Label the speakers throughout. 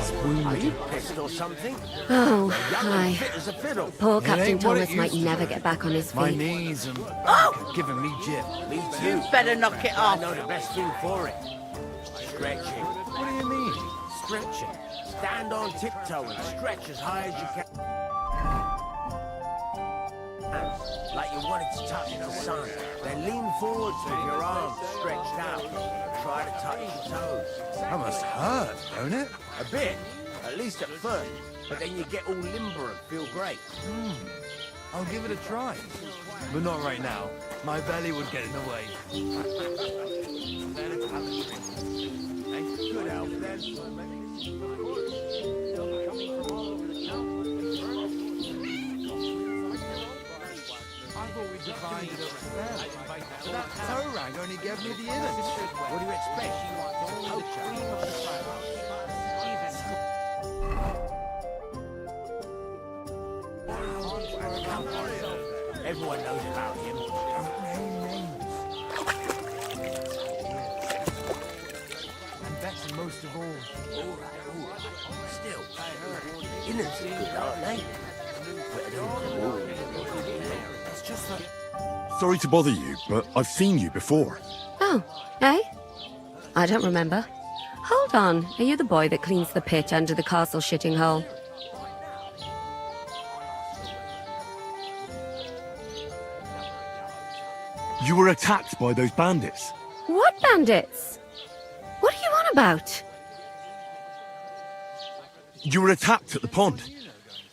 Speaker 1: is wounded.
Speaker 2: Pissed or something?
Speaker 3: Oh,
Speaker 2: Young
Speaker 3: hi.
Speaker 2: and fit as a fiddle.
Speaker 3: Poor Captain
Speaker 1: ain't what it
Speaker 3: Thomas might
Speaker 1: used to
Speaker 3: never
Speaker 1: be.
Speaker 3: get back on his
Speaker 1: My
Speaker 3: feet.
Speaker 1: knees and back are giving me jip.
Speaker 2: Me too.
Speaker 4: You better knock it
Speaker 2: I
Speaker 4: off.
Speaker 2: know the best thing for it. Stretching.
Speaker 1: What do you mean?
Speaker 2: Stretching. Stand on tiptoe and stretch as high as you can. Like you wanted to touch the sun. Then lean forwards with your arms stretched out. Try to touch your toes.
Speaker 1: That must hurt, don't it?
Speaker 2: A bit, at least at first. But then you get all limber and feel great.
Speaker 1: I'll give it a try. But not right now. My belly would get in the way.
Speaker 2: Good health then.
Speaker 1: I thought we defined it upstairs. But that toe rag only gave me the innards.
Speaker 2: What do you expect? Everyone knows about him.
Speaker 1: Don't name names. And that's most of all.
Speaker 2: All right. Still, innards are good, aren't they?
Speaker 1: It's just that...
Speaker 5: Sorry to bother you, but I've seen you before.
Speaker 3: Oh, eh? I don't remember. Hold on, are you the boy that cleans the pit under the castle shitting hole?
Speaker 5: You were attacked by those bandits.
Speaker 3: What bandits? What are you on about?
Speaker 5: You were attacked at the pond.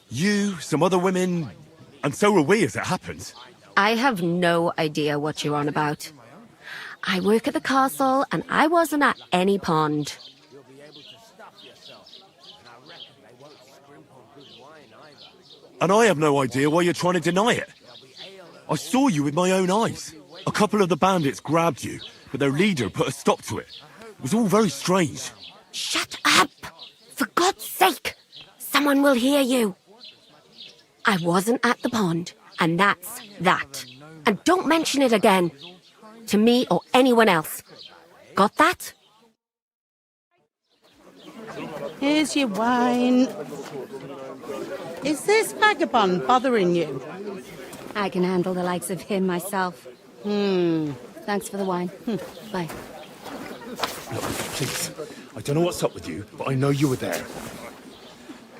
Speaker 5: You, some other women, and so were we as it happens.
Speaker 3: I have no idea what you're on about. I work at the castle, and I wasn't at any pond.
Speaker 2: You'll be able to stuff yourself. And I reckon they won't scrimp on good wine either.
Speaker 5: And I have no idea why you're trying to deny it. I saw you with my own eyes. A couple of the bandits grabbed you, but their leader put a stop to it. It was all very strange.
Speaker 3: Shut up! For God's sake! Someone will hear you. I wasn't at the pond, and that's that. And don't mention it again. To me or anyone else. Got that?
Speaker 4: Here's your wine. Is this vagabond bothering you?
Speaker 3: I can handle the likes of him myself. Thanks for the wine. Bye.
Speaker 6: Look, please. I don't know what's up with you, but I know you were there.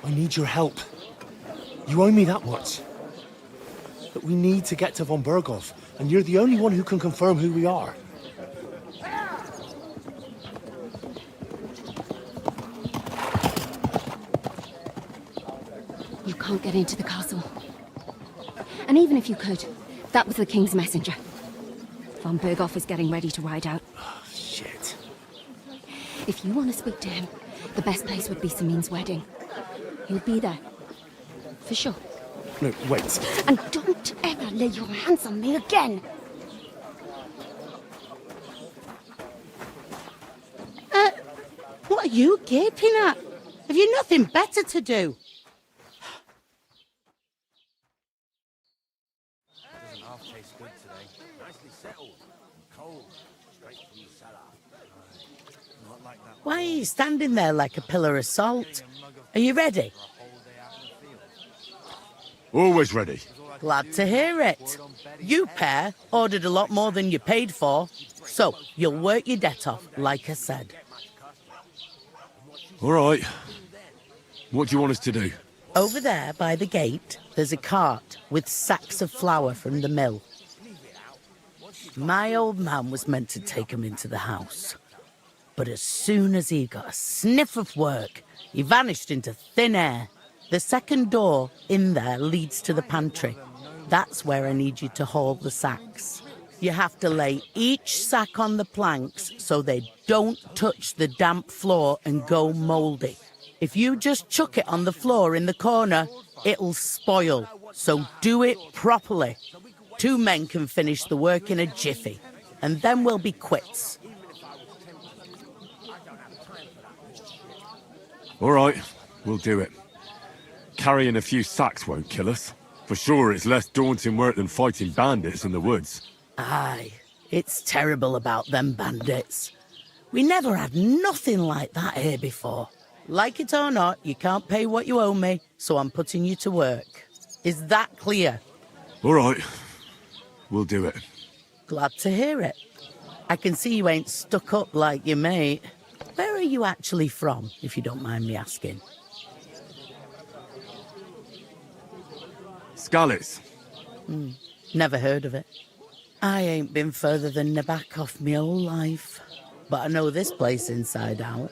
Speaker 6: I need your help. You owe me that much. But we need to get to von Berghoff, and you're the only one who can confirm who we are.
Speaker 3: You can't get into the castle. And even if you could, that was the King's messenger. Von Berghoff is getting ready to ride out.
Speaker 6: Oh, shit.
Speaker 3: If you want to speak to him, the best place would be Samin's wedding. He'll be there. For sure.
Speaker 6: No, wait.
Speaker 3: And don't ever lay your hands on me again!
Speaker 4: What are you gaping at? Have you nothing better to do?
Speaker 2: Doesn't half taste good today. Nicely settled. Cold. Straight from the cellar.
Speaker 1: Not like that.
Speaker 4: Why are you standing there like a pillar of salt? Are you ready?
Speaker 5: Always ready.
Speaker 4: Glad to hear it. You pair ordered a lot more than you paid for, so you'll work your debt off, like I said.
Speaker 5: All right. What do you want us to do?
Speaker 4: Over there by the gate, there's a cart with sacks of flour from the mill. My old man was meant to take 'em into the house. But as soon as he got a sniff of work, he vanished into thin air. The second door in there leads to the pantry. That's where I need you to haul the sacks. You have to lay each sack on the planks so they don't touch the damp floor and go mouldy. If you just chuck it on the floor in the corner, it'll spoil. So do it properly. 2 men can finish the work in a jiffy, and then we'll be quits.
Speaker 5: All right, we'll do it. Carrying a few sacks won't kill us. For sure, it's less daunting work than fighting bandits in the woods.
Speaker 4: Aye, it's terrible about them bandits. We never had nothing like that here before. Like it or not, you can't pay what you owe me, so I'm putting you to work. Is that clear?
Speaker 5: All right. We'll do it.
Speaker 4: Glad to hear it. I can see you ain't stuck up like your mate. Where are you actually from, if you don't mind me asking?
Speaker 5: Scallis.
Speaker 4: Never heard of it. I ain't been further than Nabakov my whole life. But I know this place inside out.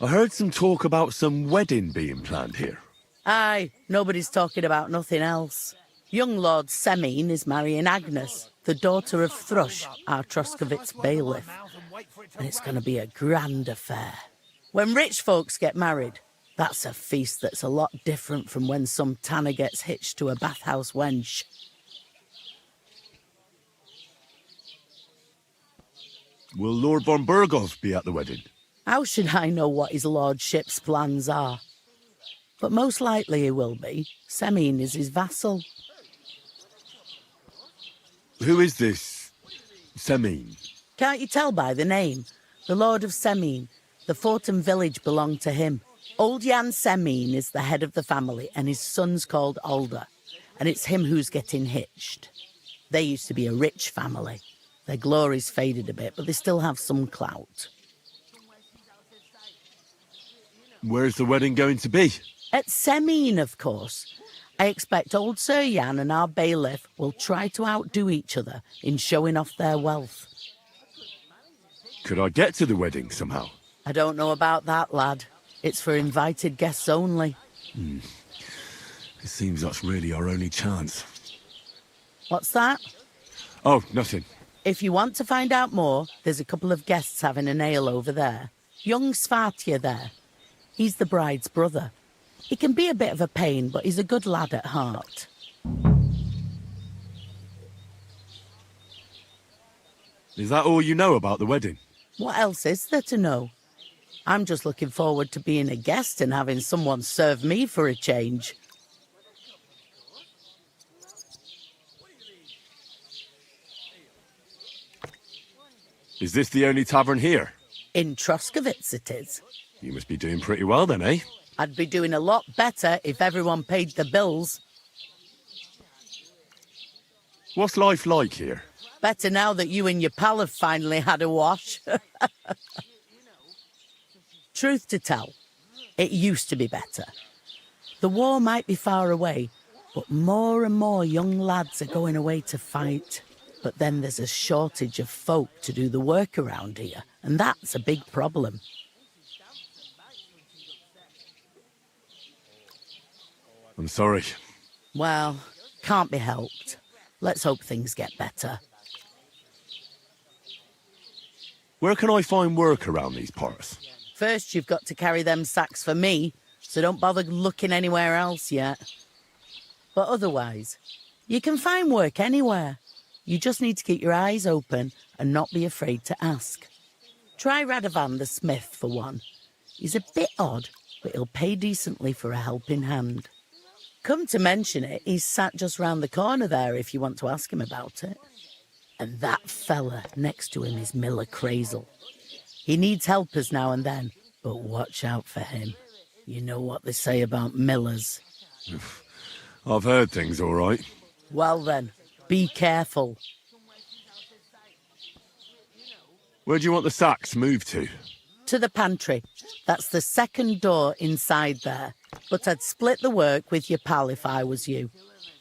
Speaker 5: I heard some talk about some wedding being planned here.
Speaker 4: Aye, nobody's talking about nothing else. Young Lord Semine is marrying Agnes, the daughter of Thrush, our Troskovitz bailiff. And it's going to be a grand affair. When rich folks get married, that's a feast that's a lot different from when some tanner gets hitched to a bathhouse wench.
Speaker 5: Will Lord von Burgov be at the wedding?
Speaker 4: How should I know what his lordship's plans are? But most likely he will be. Semine is his vassal.
Speaker 5: Who is this Semine?
Speaker 4: Can't you tell by the name? The Lord of Semine. The fort and village belong to him. Old Jan Semine is the head of the family, and his son's called Alder. And it's him who's getting hitched. They used to be a rich family. Their glory's faded a bit, but they still have some clout.
Speaker 5: Where's the wedding going to be?
Speaker 4: At Semine, of course. I expect old Sir Jan and our bailiff will try to outdo each other in showing off their wealth.
Speaker 5: Could I get to the wedding somehow?
Speaker 4: I don't know about that, lad. It's for invited guests only.
Speaker 5: It seems that's really our only chance.
Speaker 4: What's that?
Speaker 5: Oh, nothing.
Speaker 4: If you want to find out more, there's a couple of guests having an ale over there. Young Svartje there. He's the bride's brother. He can be a bit of a pain, but he's a good lad at heart.
Speaker 5: Is that all you know about the wedding?
Speaker 4: What else is there to know? I'm just looking forward to being a guest and having someone serve me for a change.
Speaker 5: Is this the only tavern here?
Speaker 4: In Troskovitz it is.
Speaker 5: You must be doing pretty well then, eh?
Speaker 4: I'd be doing a lot better if everyone paid the bills.
Speaker 5: What's life like here?
Speaker 4: Better now that you and your pal have finally had a wash. Truth to tell, it used to be better. The war might be far away, but more and more young lads are going away to fight. But then there's a shortage of folk to do the work around here, and that's a big problem.
Speaker 5: I'm sorry.
Speaker 4: Well, can't be helped. Let's hope things get better.
Speaker 5: Where can I find work around these parts?
Speaker 4: First, you've got to carry them sacks for me, so don't bother looking anywhere else yet. But otherwise, you can find work anywhere. You just need to keep your eyes open and not be afraid to ask. Try Radovan the smith for one. He's a bit odd, but he'll pay decently for a helping hand. Come to mention it, he's sat just round the corner there if you want to ask him about it. And that fella next to him is Miller Crazel. He needs helpers now and then, but watch out for him. You know what they say about Millers.
Speaker 5: I've heard things all right.
Speaker 4: Well then, be careful.
Speaker 5: Where do you want the sacks moved to?
Speaker 4: To the pantry. That's the second door inside there. But I'd split the work with your pal if I was you.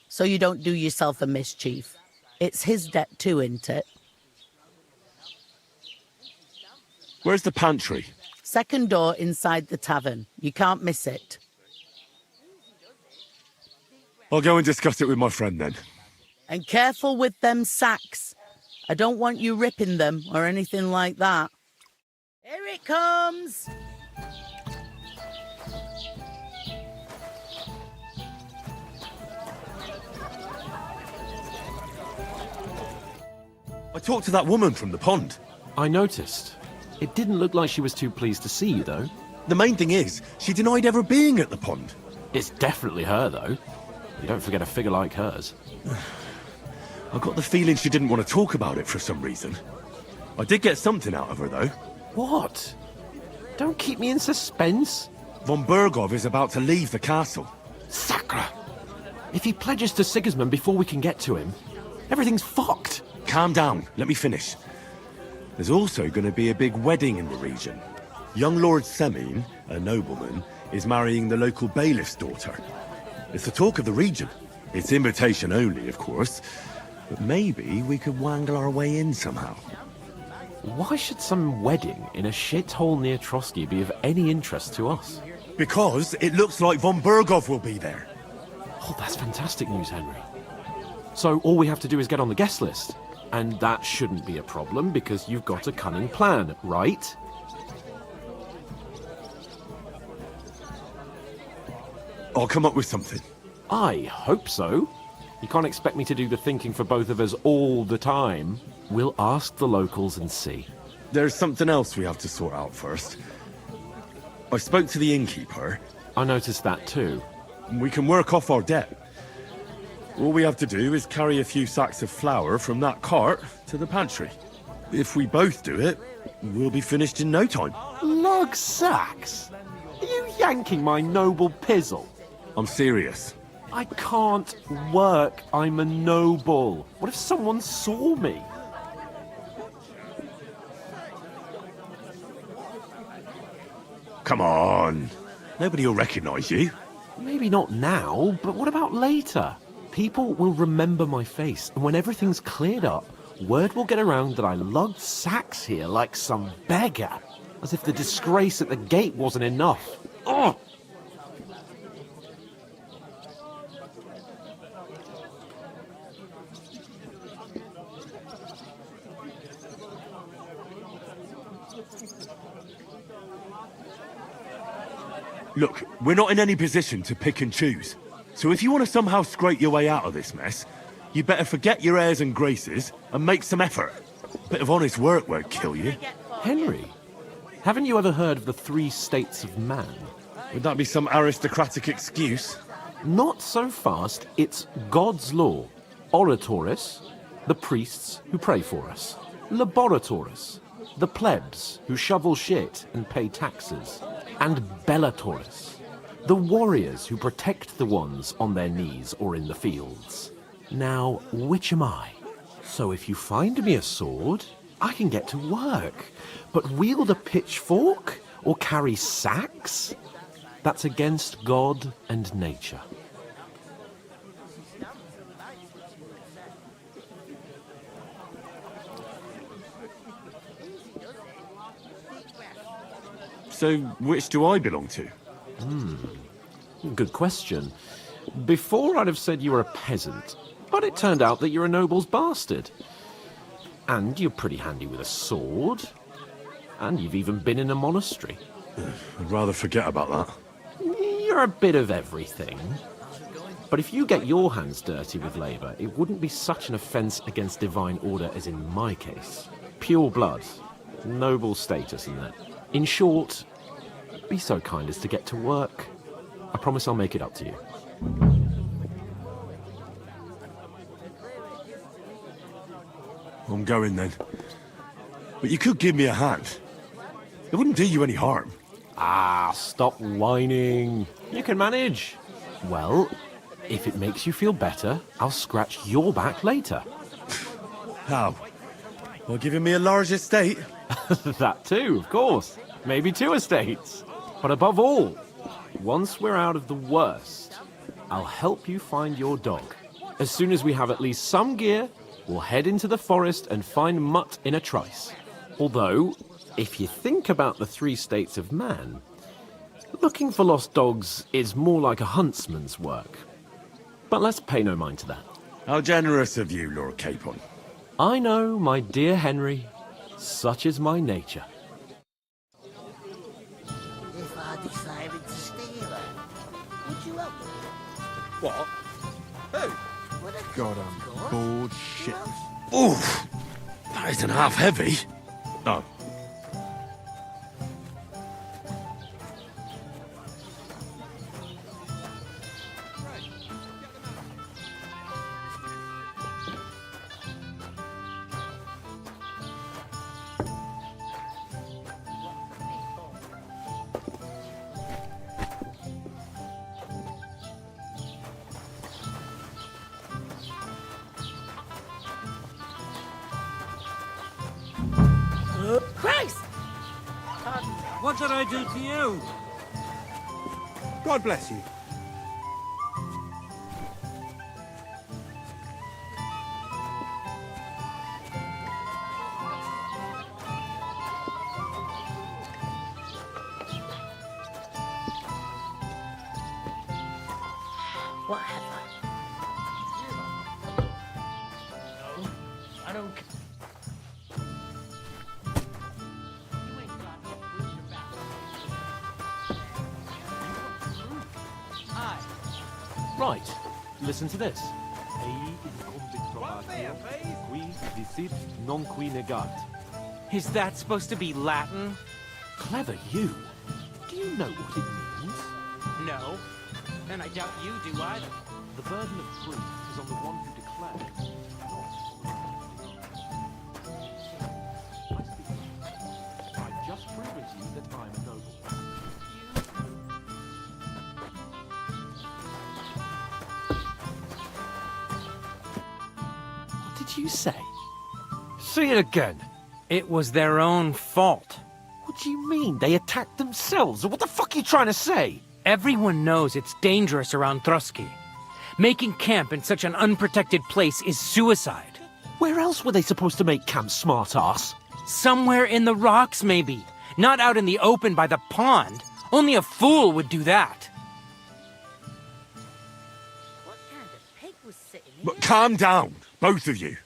Speaker 4: So you don't do yourself a mischief. It's his debt too, isn't it?
Speaker 5: Where's the pantry?
Speaker 4: Second door inside the tavern. You can't miss it.
Speaker 5: I'll go and discuss it with my friend then.
Speaker 4: And careful with them sacks. I don't want you ripping them or anything like that. Here it comes!
Speaker 5: I talked to that woman from the pond.
Speaker 7: I noticed. It didn't look like she was too pleased to see you, though.
Speaker 5: The main thing is, she denied ever being at the pond.
Speaker 7: It's definitely her, though. You don't forget a figure like hers.
Speaker 5: I got the feeling she didn't want to talk about it for some reason. I did get something out of her, though.
Speaker 7: What? Don't keep me in suspense.
Speaker 5: Von Bergov is about to leave the castle.
Speaker 7: Sacre! If he pledges to Sigismund before we can get to him, everything's fucked.
Speaker 5: Calm down, let me finish. There's also going to be a big wedding in the region. Young Lord Semin, a nobleman, is marrying the local bailiff's daughter. It's the talk of the region. It's invitation only, of course. But maybe we could wangle our way in somehow.
Speaker 7: Why should some wedding in a shithole near Trotsky be of any interest to us?
Speaker 5: Because it looks like Von Bergov will be there.
Speaker 7: Oh, that's fantastic news, Henry. So all we have to do is get on the guest list. And that shouldn't be a problem because you've got a cunning plan, right?
Speaker 5: I'll come up with something.
Speaker 7: I hope so. You can't expect me to do the thinking for both of us all the time. We'll ask the locals and see.
Speaker 5: There's something else we have to sort out first. I spoke to the innkeeper.
Speaker 7: I noticed that too.
Speaker 5: We can work off our debt. All we have to do is carry a few sacks of flour from that cart to the pantry. If we both do it, we'll be finished in no time.
Speaker 7: Lug sacks? Are you yanking my noble pizzle?
Speaker 5: I'm serious.
Speaker 7: I can't work. I'm a noble. What if someone saw me?
Speaker 5: Come on. Nobody will recognize you.
Speaker 7: Maybe not now, but what about later? People will remember my face, and when everything's cleared up, word will get around that I lugged sacks here like some beggar. As if the disgrace at the gate wasn't enough. Ugh!
Speaker 5: Look, we're not in any position to pick and choose. So if you want to somehow scrape your way out of this mess, you better forget your airs and graces and make some effort. A bit of honest work won't kill you.
Speaker 7: Henry, haven't you ever heard of the 3 states of man?
Speaker 5: Would that be some aristocratic excuse?
Speaker 7: Not so fast. It's God's law. Oratores, the priests who pray for us. Laboratores, the plebs who shovel shit and pay taxes. And Bellatores, the warriors who protect the ones on their knees or in the fields. Now, which am I? So if you find me a sword, I can get to work. But wield a pitchfork or carry sacks? That's against God and nature.
Speaker 5: So, which do I belong to?
Speaker 7: Good question. Before I'd have said you were a peasant, but it turned out that you're a noble's bastard. And you're pretty handy with a sword. And you've even been in a monastery.
Speaker 5: I'd rather forget about that.
Speaker 7: You're a bit of everything. But if you get your hands dirty with labour, it wouldn't be such an offence against divine order as in my case. Pure blood. Noble status in that. In short, be so kind as to get to work. I promise I'll make it up to you.
Speaker 5: I'm going then. But you could give me a hand. It wouldn't do you any harm.
Speaker 7: Ah, stop whining. You can manage. Well, if it makes you feel better, I'll scratch your back later.
Speaker 5: How? Well, giving me a large estate?
Speaker 7: That too, of course. Maybe 2 estates. But above all, once we're out of the worst, I'll help you find your dog. As soon as we have at least some gear, we'll head into the forest and find Mutt in a trice. Although, if you think about the 3 states of man, looking for lost dogs is more like a huntsman's work. But let's pay no mind to that.
Speaker 5: How generous of you, Lord Capon.
Speaker 7: I know, my dear Henry. Such is my nature.
Speaker 2: If I decided to steal her, would you help me?
Speaker 5: What? Who?
Speaker 1: God, I'm bored shit.
Speaker 5: Oof! That isn't half heavy. Oh.
Speaker 8: What did I do to you?
Speaker 6: God bless you.
Speaker 4: Whatever.
Speaker 2: No, I don't.
Speaker 7: Right, listen to this. Qui dicit non qui negat.
Speaker 8: Is that supposed to be Latin?
Speaker 7: Clever you. Do you know what it means?
Speaker 8: No. And I doubt you do either.
Speaker 7: The burden of proof is on the one who declares. I've just proven to you that I'm a noble. What did you say?
Speaker 8: Say it again. It was their own fault.
Speaker 7: What do you mean? They attacked themselves? What the fuck are you trying to say?
Speaker 8: Everyone knows it's dangerous around Trotsky. Making camp in such an unprotected place is suicide.
Speaker 7: Where else were they supposed to make camp, smart-ass?
Speaker 8: Somewhere in the rocks, maybe. Not out in the open by the pond. Only a fool would do that.
Speaker 4: What kind of pig was sitting here?
Speaker 5: But calm down, both of you.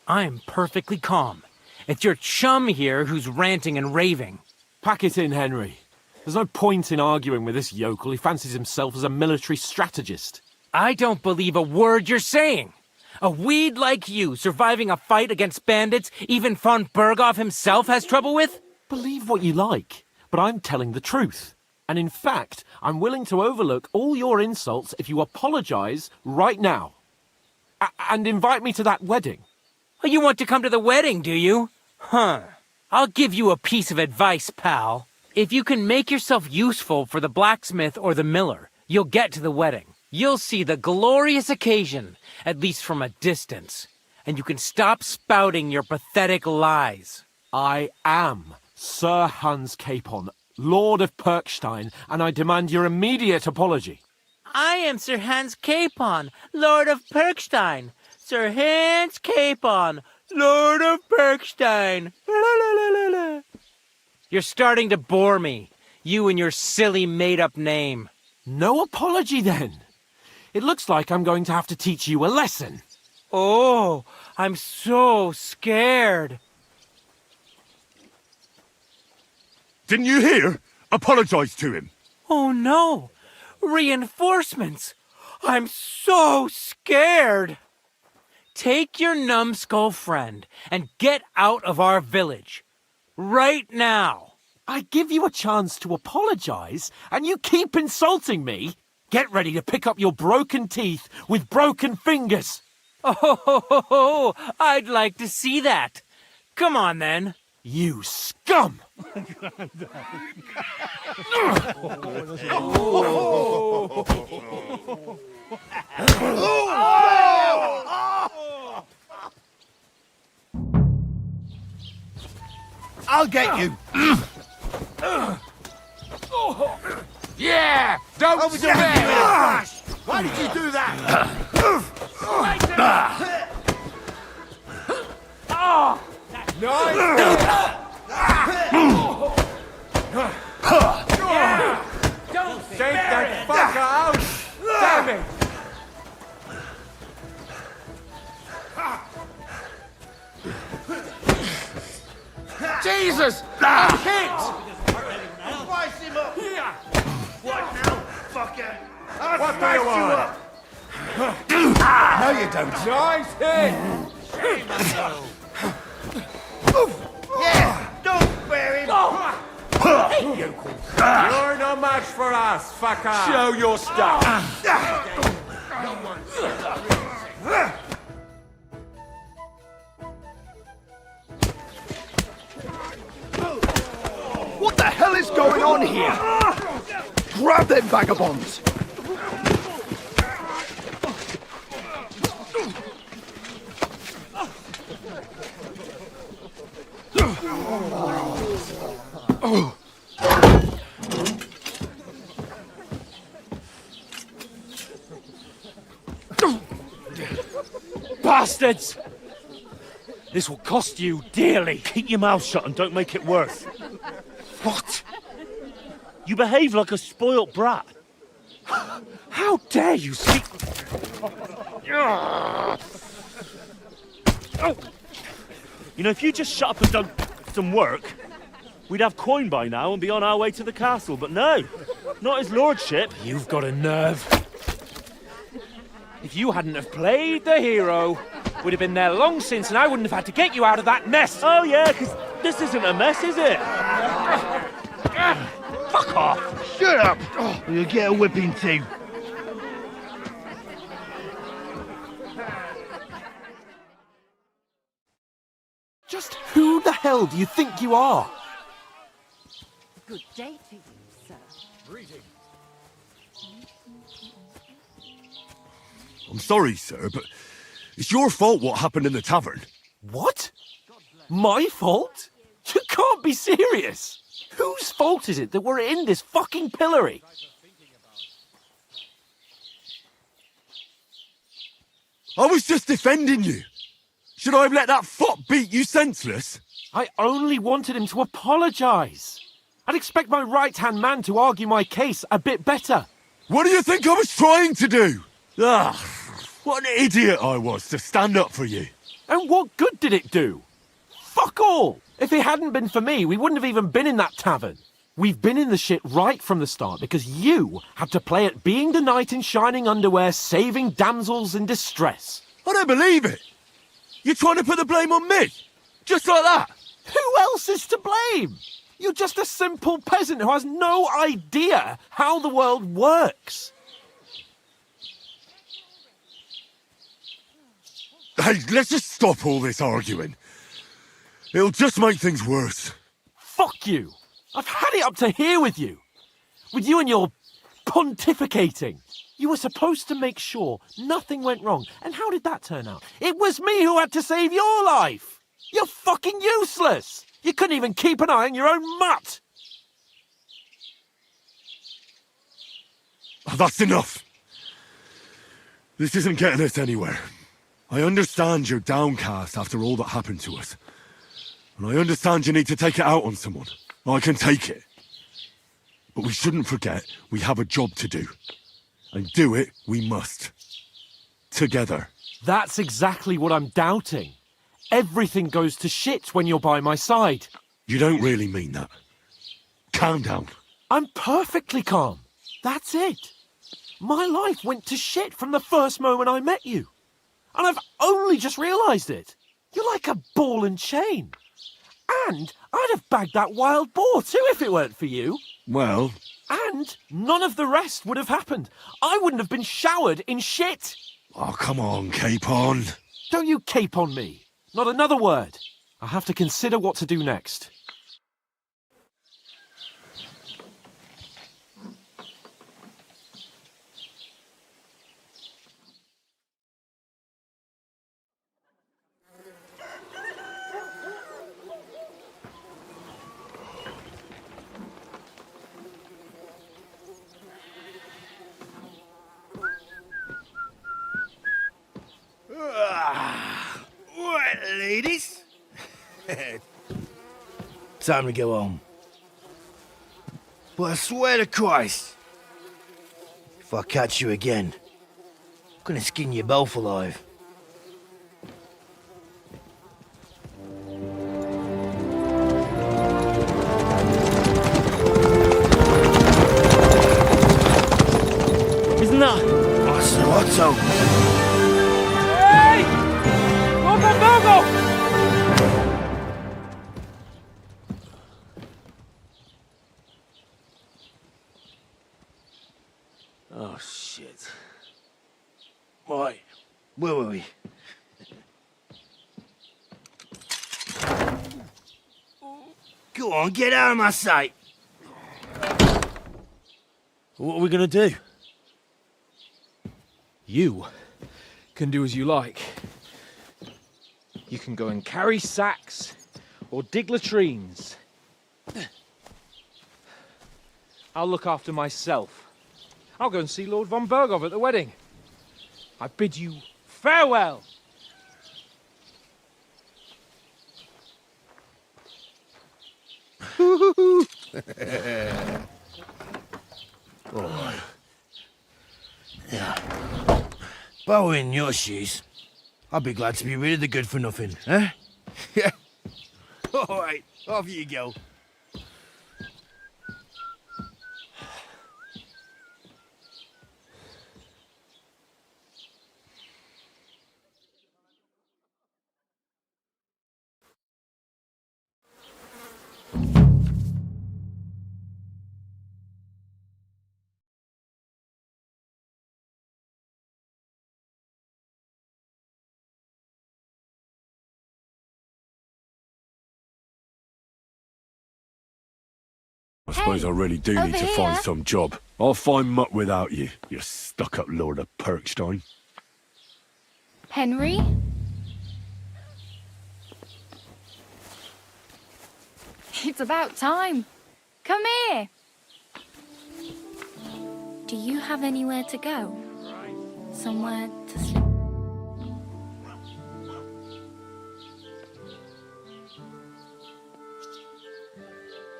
Speaker 8: I'm perfectly calm. It's your chum here who's ranting and raving.
Speaker 7: Pack it in, Henry. There's no point in arguing with this yokel. He fancies himself as a military strategist.
Speaker 8: I don't believe a word you're saying. A weed like you surviving a fight against bandits even von Berghoff himself has trouble with?
Speaker 7: Believe what you like, but I'm telling the truth. And in fact, I'm willing to overlook all your insults if you apologize right now. And invite me to that wedding.
Speaker 8: Oh, you want to come to the wedding, do you? Huh. I'll give you a piece of advice, pal. If you can make yourself useful for the blacksmith or the miller, you'll get to the wedding. You'll see the glorious occasion, at least from a distance. And you can stop spouting your pathetic lies.
Speaker 7: I am Sir Hans Capon, Lord of Perkstein, and I demand your immediate apology.
Speaker 8: I am Sir Hans Capon, Lord of Perkstein. Sir Hans Capon, Lord of Perkstein. La, la, la, la, la. You're starting to bore me, you and your silly made-up name.
Speaker 7: No apology, then. It looks like I'm going to have to teach you a lesson.
Speaker 8: Oh, I'm so scared.
Speaker 5: Didn't you hear? Apologize to him.
Speaker 8: Oh no, reinforcements. I'm so scared. Take your numbskull friend and get out of our village. Right now.
Speaker 7: I give you a chance to apologize, and you keep insulting me. Get ready to pick up your broken teeth with broken fingers.
Speaker 8: Oh, I'd like to see that. Come on, then.
Speaker 7: You scum!
Speaker 2: I'll get you.
Speaker 1: Yeah! Don't
Speaker 2: swear! Why did you do that?
Speaker 1: Don't take that fucker out! Damn it! Jesus! I'm hit!
Speaker 2: Spice him up! What now, fucker? I'll
Speaker 5: What do
Speaker 2: spice
Speaker 5: you
Speaker 2: you
Speaker 5: want?
Speaker 2: up! No, you don't.
Speaker 1: Nice hit!
Speaker 2: Yeah, don't bear him.
Speaker 1: You're no match for us, fucker!
Speaker 2: Show your stuff.
Speaker 9: What the hell is going on here? Grab them vagabonds!
Speaker 8: bastards! This will cost you dearly.
Speaker 6: Keep your mouth shut and don't make it worse. What? You behave like a spoilt brat.
Speaker 8: How dare you speak...
Speaker 6: You know, if you just shut up and done some work, we'd have coin by now and be on our way to the castle. But no, not his lordship.
Speaker 8: You've got a nerve. If you hadn't have played the hero, we'd have been there long since and I wouldn't have had to get you out of that mess.
Speaker 6: Oh yeah, because this isn't a mess, is it? Fuck off!
Speaker 9: Shut up! Or you'll get a whipping too.
Speaker 7: Just who the hell do you think you are?
Speaker 3: Good day to you, sir.
Speaker 5: I'm sorry, sir, but it's your fault what happened in the tavern.
Speaker 7: What? My fault? You can't be serious. Whose fault is it that we're in this fucking pillory?
Speaker 5: I was just defending you. Should I have let that fop beat you senseless?
Speaker 7: I only wanted him to apologise. I'd expect my right-hand man to argue my case a bit better.
Speaker 5: What do you think I was trying to do? Ah, what an idiot I was to stand up for you.
Speaker 7: And what good did it do? Fuck all! If it hadn't been for me, we wouldn't have even been in that tavern. We've been in the shit right from the start because you had to play at being the knight in shining underwear, saving damsels in distress.
Speaker 5: I don't believe it. You're trying to put the blame on me? Just like that?
Speaker 7: Who else is to blame? You're just a simple peasant who has no idea how the world works.
Speaker 5: Hey, let's just stop all this arguing. It'll just make things worse.
Speaker 7: Fuck you. I've had it up to here with you. With you and your pontificating. You were supposed to make sure nothing went wrong. And how did that turn out? It was me who had to save your life. You're fucking useless. You couldn't even keep an eye on your own mutt.
Speaker 5: Oh, that's enough. This isn't getting us anywhere. I understand you're downcast after all that happened to us. And I understand you need to take it out on someone. I can take it. But we shouldn't forget we have a job to do. And do it we must. Together.
Speaker 7: That's exactly what I'm doubting. Everything goes to shit when you're by my side.
Speaker 5: You don't really mean that. Calm down.
Speaker 7: I'm perfectly calm. That's it. My life went to shit from the first moment I met you. And I've only just realised it. You're like a ball and chain. And I'd have bagged that wild boar too if it weren't for you.
Speaker 5: Well...
Speaker 7: And none of the rest would have happened. I wouldn't have been showered in shit.
Speaker 5: Oh, come on, Capon.
Speaker 7: Don't you cape on me. Not another word. I have to consider what to do next.
Speaker 9: Right, ladies. Time to go home. But I swear to Christ, if I catch you again, I'm gonna skin you both alive.
Speaker 6: Isn't that...
Speaker 9: Otto!
Speaker 8: Hey! Go!
Speaker 9: Oh, shit. Right, where were we? Go on, get out of my sight!
Speaker 6: What are we gonna do?
Speaker 8: You can do as you like. You can go and carry sacks or dig latrines. I'll look after myself. I'll go and see Lord von Bergov at the wedding. I bid you farewell.
Speaker 9: All right. Yeah. If I were in your shoes, I'd be glad to be rid of the good-for-nothing, eh? Yeah. All right, off you go.
Speaker 5: I suppose I really do need to find some job. I'll find mutt without you, you stuck-up Lord of Perkstein.
Speaker 10: Henry? It's about time. Come here. Do you have anywhere to go? Somewhere to sleep?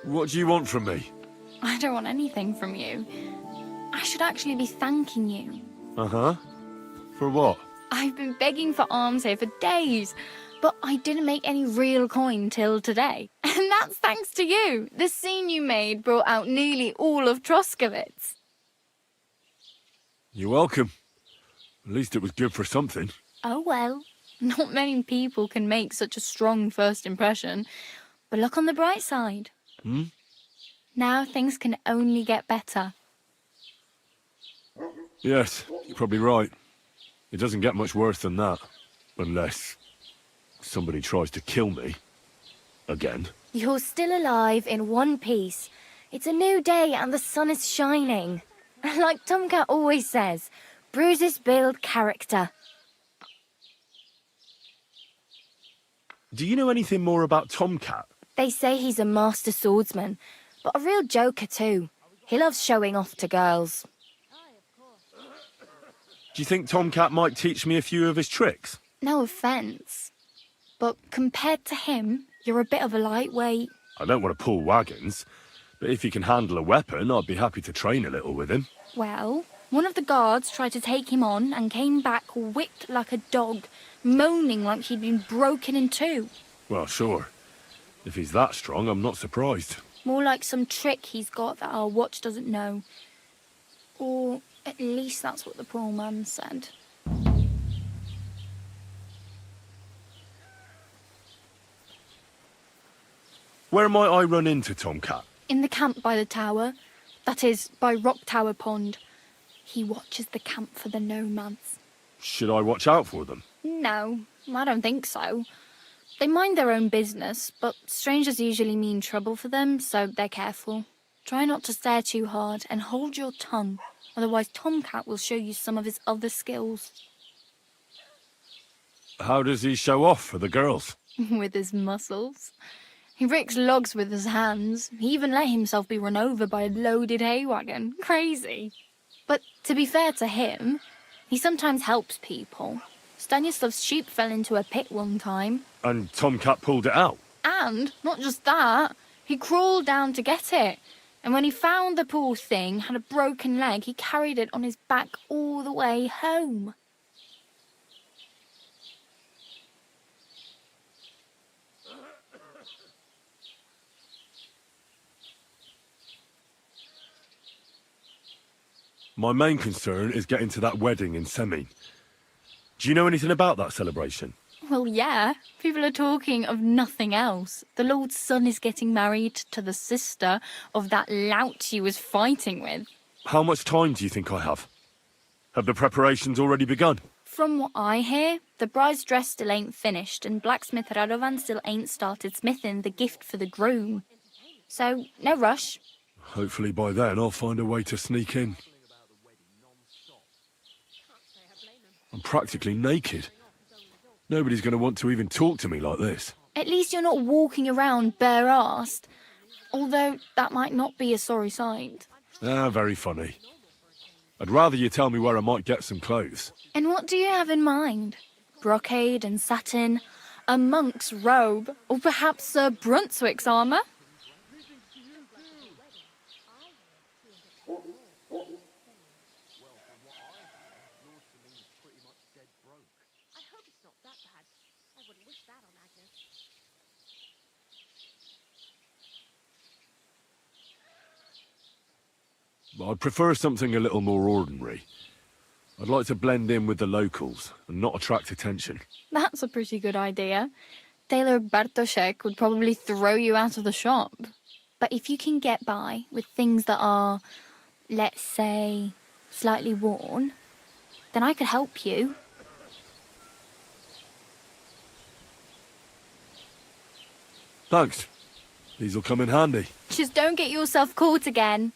Speaker 5: What do you want from me?
Speaker 10: I don't want anything from you. I should actually be thanking you.
Speaker 5: Uh-huh. For what?
Speaker 10: I've been begging for alms here for days, but I didn't make any real coin till today. And that's thanks to you. The scene you made brought out nearly all of Troskowitz.
Speaker 5: You're welcome. At least it was good for something.
Speaker 10: Oh well, not many people can make such a strong first impression. But look on the bright side.
Speaker 5: Hmm?
Speaker 10: Now things can only get better.
Speaker 5: Yes, you're probably right. It doesn't get much worse than that. Unless somebody tries to kill me. Again.
Speaker 3: You're still alive in one piece. It's a new day and the sun is shining. Like Tomcat always says, bruises build character.
Speaker 5: Do you know anything more about Tomcat?
Speaker 3: They say he's a master swordsman, but a real joker too. He loves showing off to girls.
Speaker 5: Do you think Tomcat might teach me a few of his tricks?
Speaker 10: No offence, but compared to him, you're a bit of a lightweight.
Speaker 5: I don't want to pull wagons, but if he can handle a weapon, I'd be happy to train a little with him.
Speaker 10: Well, one of the guards tried to take him on and came back whipped like a dog, moaning like he'd been broken in two.
Speaker 5: Well, sure. If he's that strong, I'm not surprised.
Speaker 10: More like some trick he's got that our watch doesn't know. Or at least that's what the poor man said.
Speaker 5: Where might I run into Tomcat?
Speaker 10: In the camp by the tower. That is, by Rock Tower Pond. He watches the camp for the nomads.
Speaker 5: Should I watch out for them?
Speaker 10: No, I don't think so. They mind their own business, but strangers usually mean trouble for them, so they're careful. Try not to stare too hard and hold your tongue, otherwise Tomcat will show you some of his other skills.
Speaker 5: How does he show off for the girls?
Speaker 10: With his muscles. He ricks logs with his hands. He even let himself be run over by a loaded hay wagon. Crazy. But to be fair to him, he sometimes helps people. Stanislav's sheep fell into a pit one time.
Speaker 5: And Tomcat pulled it out?
Speaker 10: And, not just that, he crawled down to get it. And when he found the poor thing had a broken leg, he carried it on his back all the way home.
Speaker 5: My main concern is getting to that wedding in Semine. Do you know anything about that celebration?
Speaker 10: Well, yeah. People are talking of nothing else. The Lord's son is getting married to the sister of that lout he was fighting with.
Speaker 5: How much time do you think I have? Have the preparations already begun?
Speaker 10: From what I hear, the bride's dress still ain't finished, and blacksmith Radovan still ain't started smithing the gift for the groom. So, no rush.
Speaker 5: Hopefully by then I'll find a way to sneak in. I'm practically naked. Nobody's going to want to even talk to me like this.
Speaker 10: At least you're not walking around bare-assed. Although that might not be a sorry sight.
Speaker 5: Ah, very funny. I'd rather you tell me where I might get some clothes.
Speaker 10: And what do you have in mind? Brocade and satin? A monk's robe? Or perhaps Sir Brunswick's armour?
Speaker 5: I'd prefer something a little more ordinary. I'd like to blend in with the locals and not attract attention.
Speaker 10: That's a pretty good idea. Tailor Bartoszek would probably throw you out of the shop. But if you can get by with things that are, let's say, slightly worn, then I could help you.
Speaker 5: Thanks. These'll come in handy.
Speaker 10: Just don't get yourself caught again.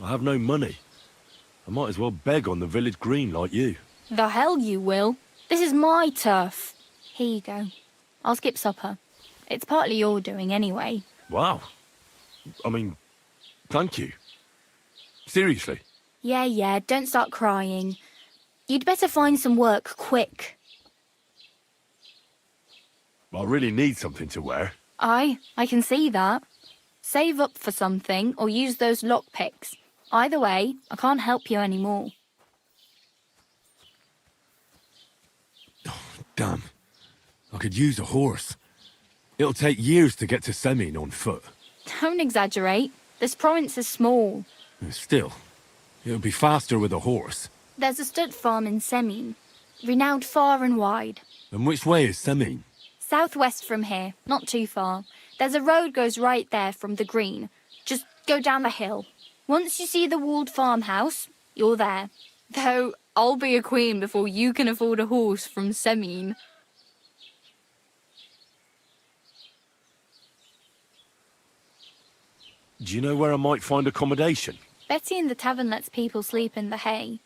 Speaker 5: I have no money. I might as well beg on the village green like you.
Speaker 10: The hell you will. This is my turf. Here you go. I'll skip supper. It's partly your doing anyway.
Speaker 5: Wow. I mean, thank you. Seriously.
Speaker 10: Yeah, don't start crying. You'd better find some work quick.
Speaker 5: I really need something to wear.
Speaker 10: I can see that. Save up for something or use those lockpicks. Either way, I can't help you anymore.
Speaker 5: Damn. I could use a horse. It'll take years to get to Semin on foot.
Speaker 10: Don't exaggerate. This province is small.
Speaker 5: Still, it'll be faster with a horse.
Speaker 10: There's a stud farm in Semin, renowned far and wide.
Speaker 5: And which way is Semin?
Speaker 10: Southwest from here, not too far. There's a road goes right there from the green. Just go down the hill. Once you see the walled farmhouse, you're there. Though, I'll be a queen before you can afford a horse from Semin.
Speaker 5: Do you know where I might find accommodation?
Speaker 10: Betty in the tavern lets people sleep in the hay.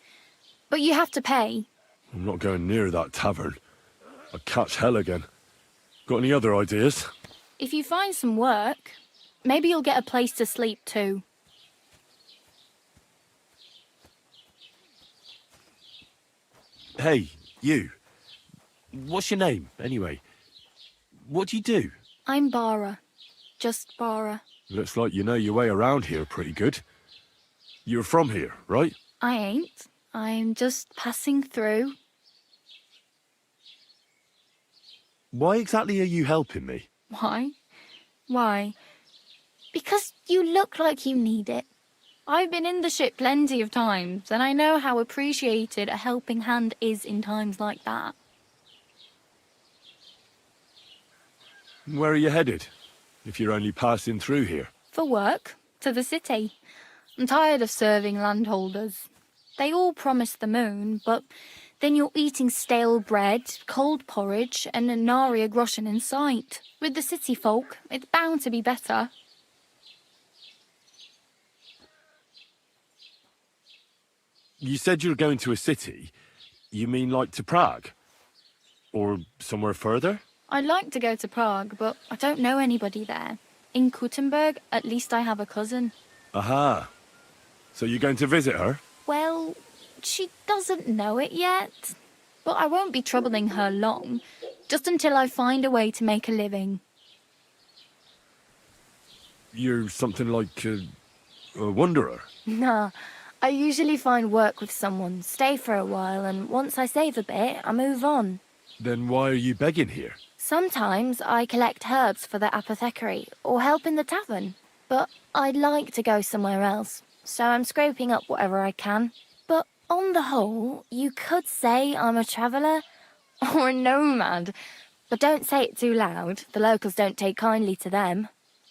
Speaker 10: But you have to pay.
Speaker 5: I'm not going near that tavern. I'd catch hell again. Got any other ideas?
Speaker 10: If you find some work, maybe you'll get a place to sleep too.
Speaker 5: Hey, you. What's your name, anyway? What do you do?
Speaker 10: I'm Bara. Just Bara.
Speaker 5: Looks like you know your way around here pretty good. You're from here, right?
Speaker 10: I ain't. I'm just passing through.
Speaker 5: Why exactly are you helping me?
Speaker 10: Why? Why? Because you look like you need it. I've been in the ship plenty of times, and I know how appreciated a helping hand is in times like that.
Speaker 5: Where are you headed, if you're only passing through here?
Speaker 10: For work, to the city. I'm tired of serving landholders. They all promise the moon, but then you're eating stale bread, cold porridge, and a nary a groschen in sight. With the city folk, it's bound to be better.
Speaker 5: You said you're going to a city. You mean like to Prague? Or somewhere further?
Speaker 10: I'd like to go to Prague, but I don't know anybody there. In Kuttenberg, at least I have a cousin.
Speaker 5: Aha. So you're going to visit her?
Speaker 10: Well, she doesn't know it yet. But I won't be troubling her long, just until I find a way to make a living.
Speaker 5: You're something like a wanderer?
Speaker 10: Nah, I usually find work with someone, stay for a while, and once I save a bit, I move on.
Speaker 5: Then why are you begging here?
Speaker 10: Sometimes I collect herbs for the apothecary, or help in the tavern. But I'd like to go somewhere else, so I'm scraping up whatever I can. But on the whole, you could say I'm a traveller, or a nomad. But don't say it too loud, the locals don't take kindly to them.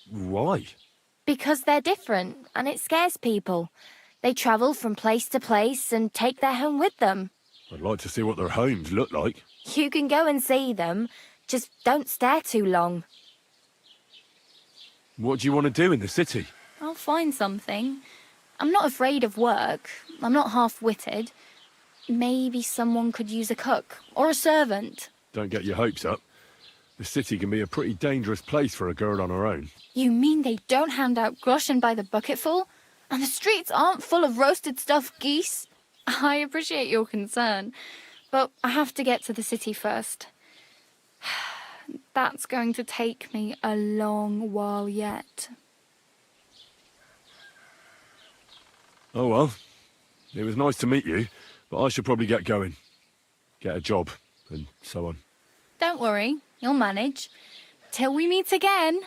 Speaker 5: Why?
Speaker 10: Because they're different, and it scares people. They travel from place to place and take their home with them.
Speaker 5: I'd like to see what their homes look like.
Speaker 10: You can go and see them, just don't stare too long.
Speaker 5: What do you want to do in the city?
Speaker 10: I'll find something. I'm not afraid of work. I'm not half-witted. Maybe someone could use a cook or a servant.
Speaker 5: Don't get your hopes up. The city can be a pretty dangerous place for a girl on her own.
Speaker 10: You mean they don't hand out groschen by the bucketful? And the streets aren't full of roasted stuffed geese? I appreciate your concern, but I have to get to the city first. That's going to take me a long while yet.
Speaker 5: Oh well. It was nice to meet you, but I should probably get going. Get a job, and so on.
Speaker 10: Don't worry, You'll manage. Till we meet again.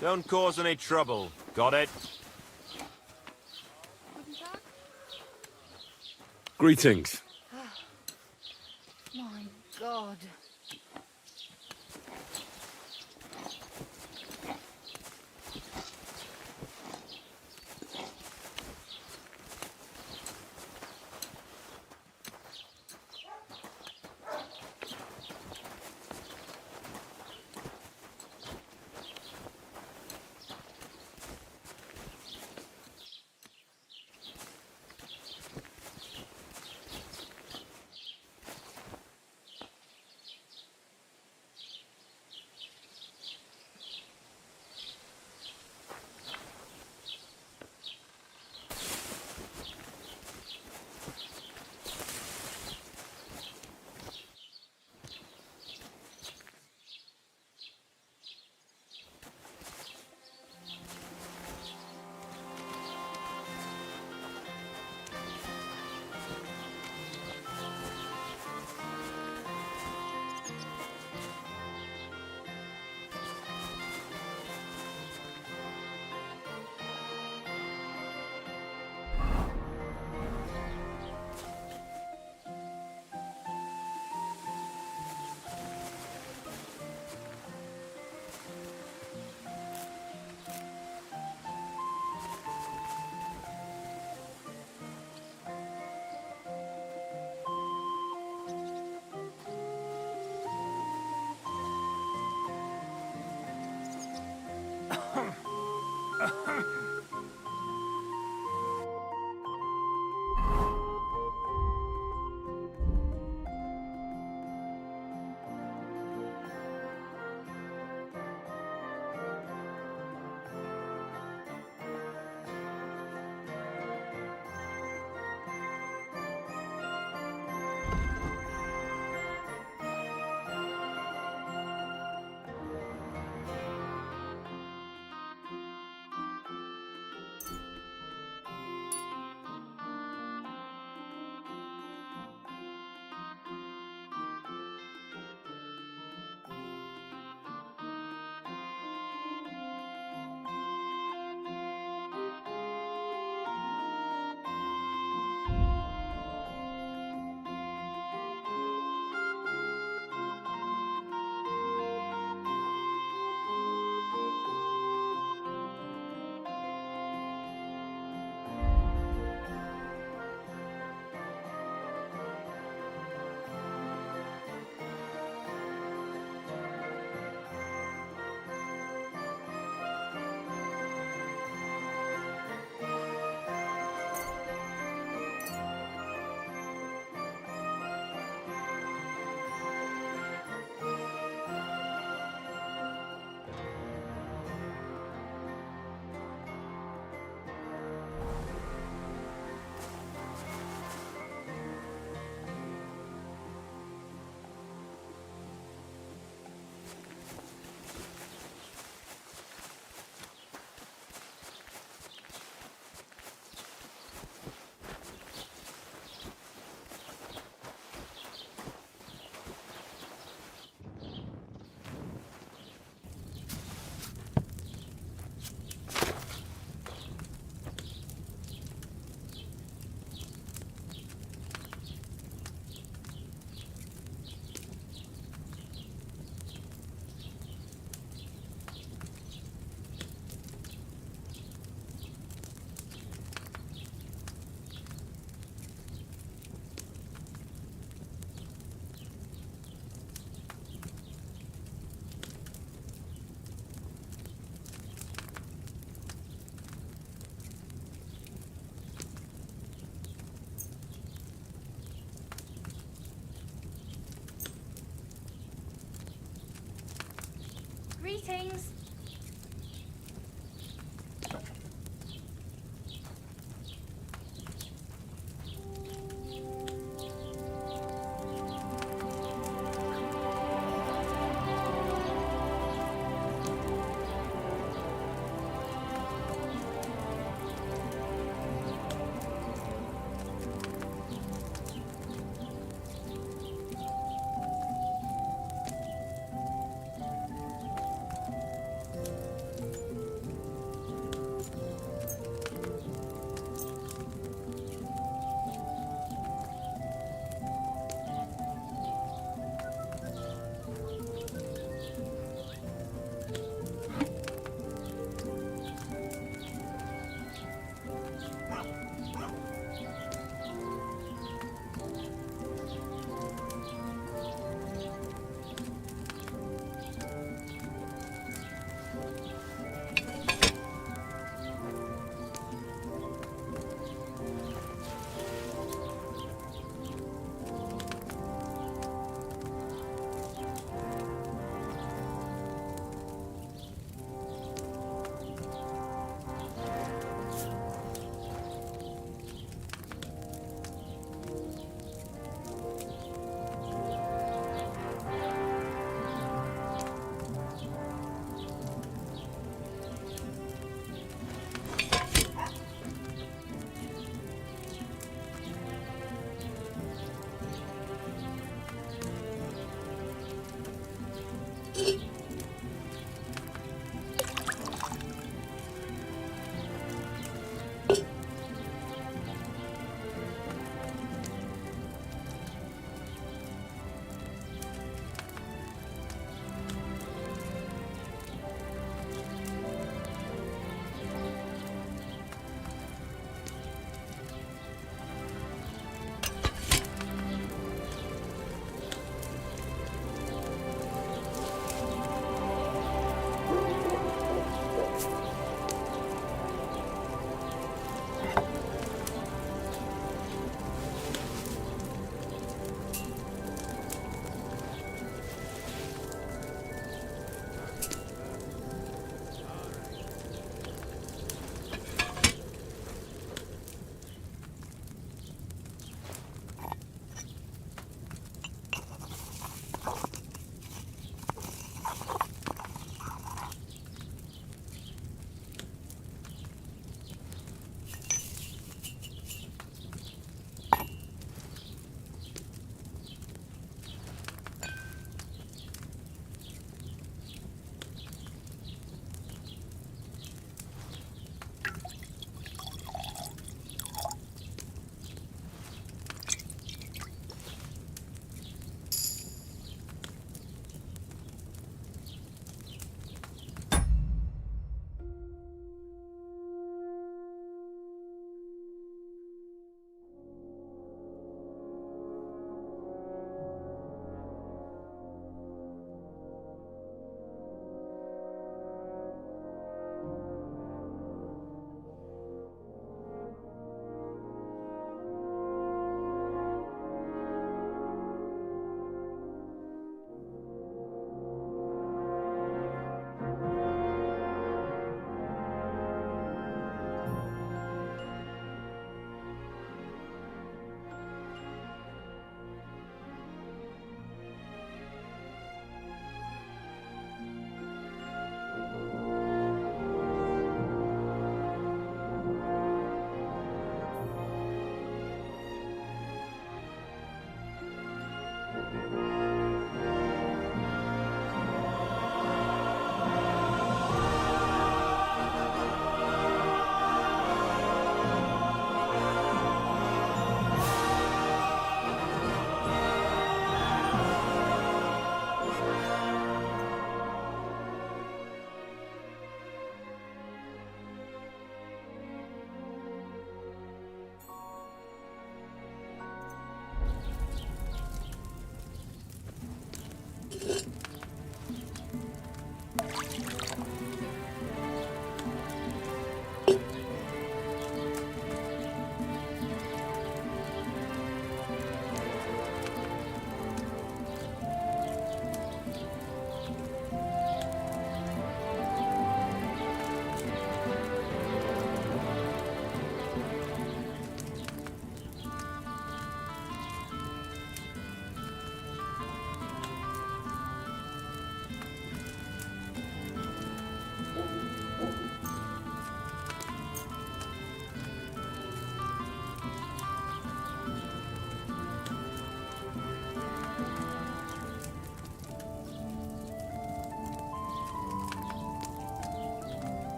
Speaker 11: Don't cause any trouble. Got it?
Speaker 5: Greetings.
Speaker 10: My God. Greetings.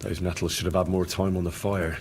Speaker 5: Those nettles should have had more time on the fire.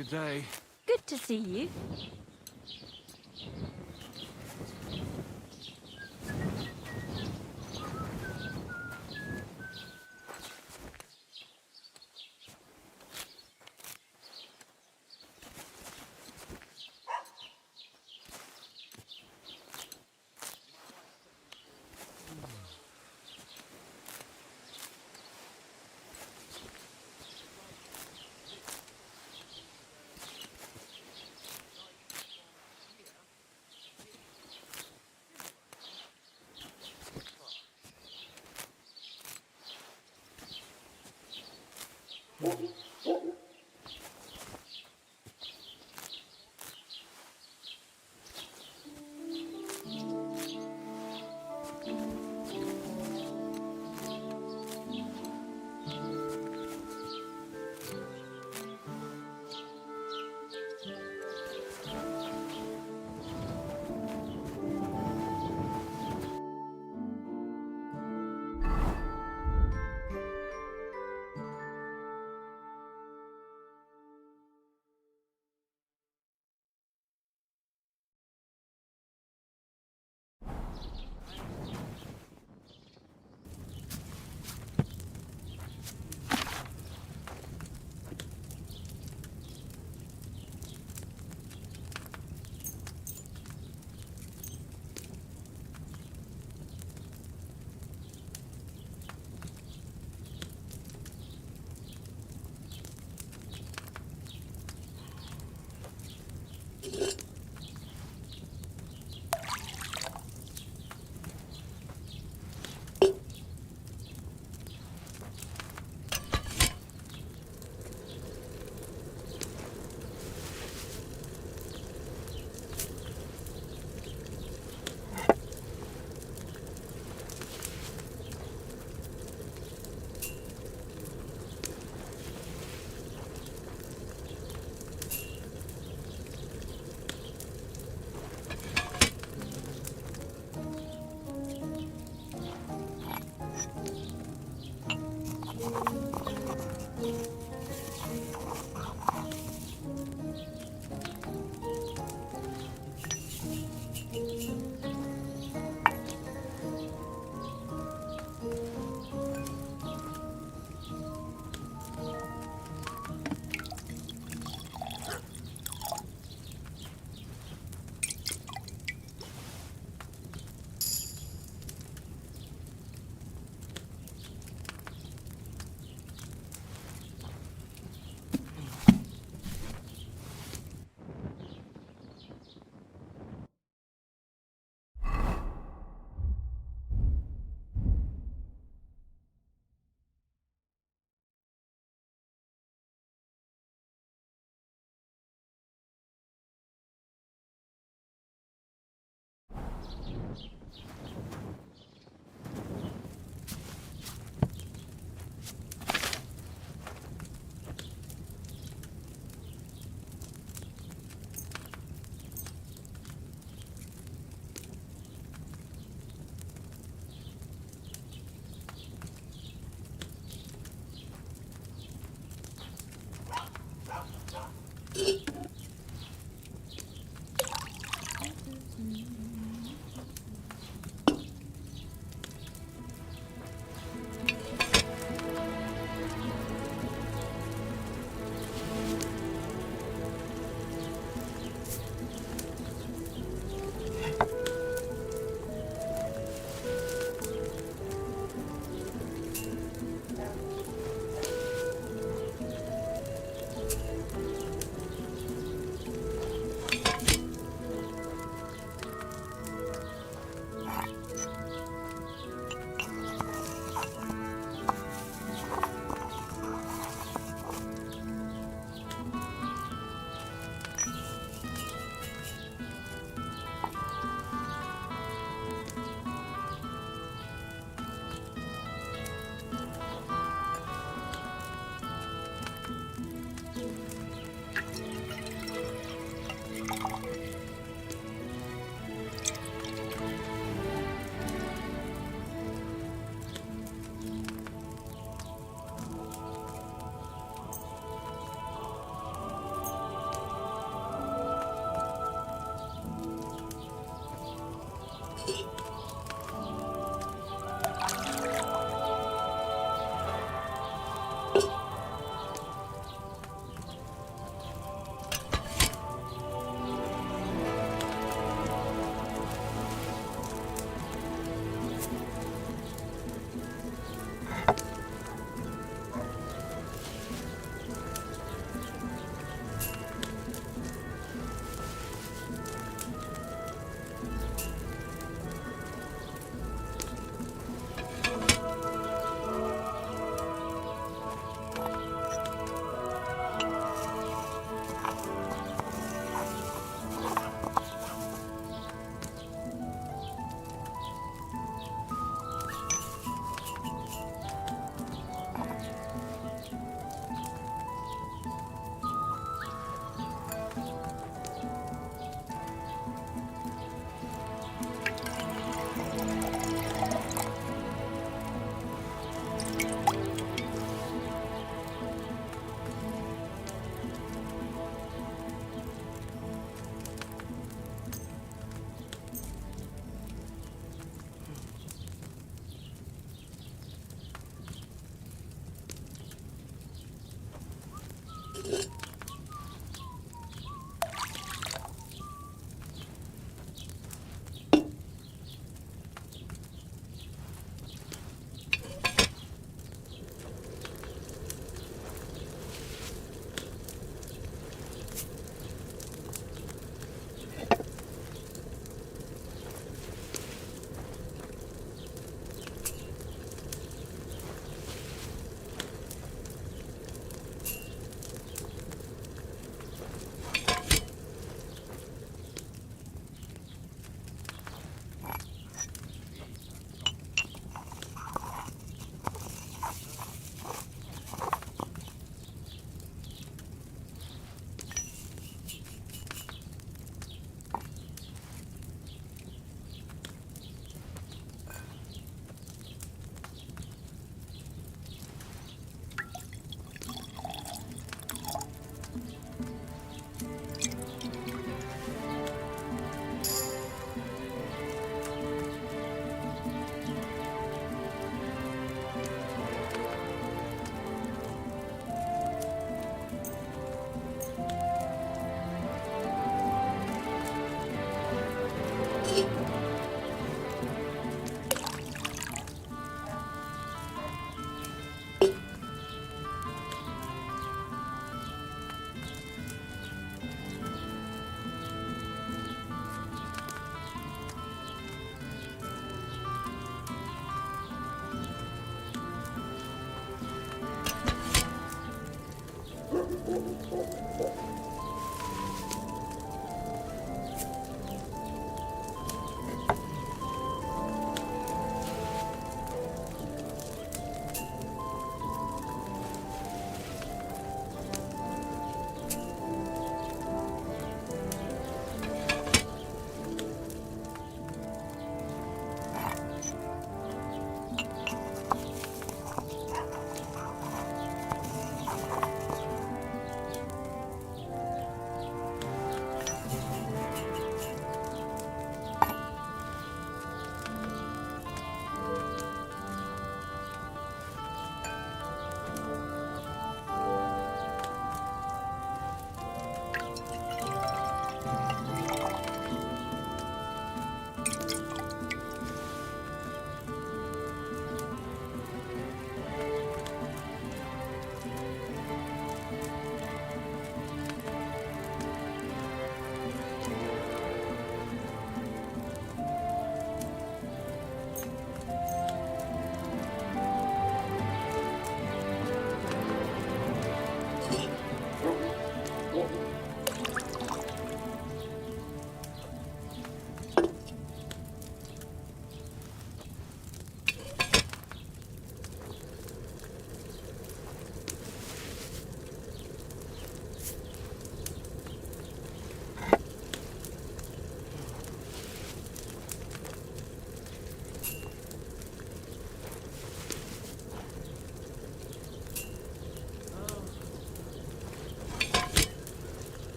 Speaker 1: Good day.
Speaker 12: Good to see you.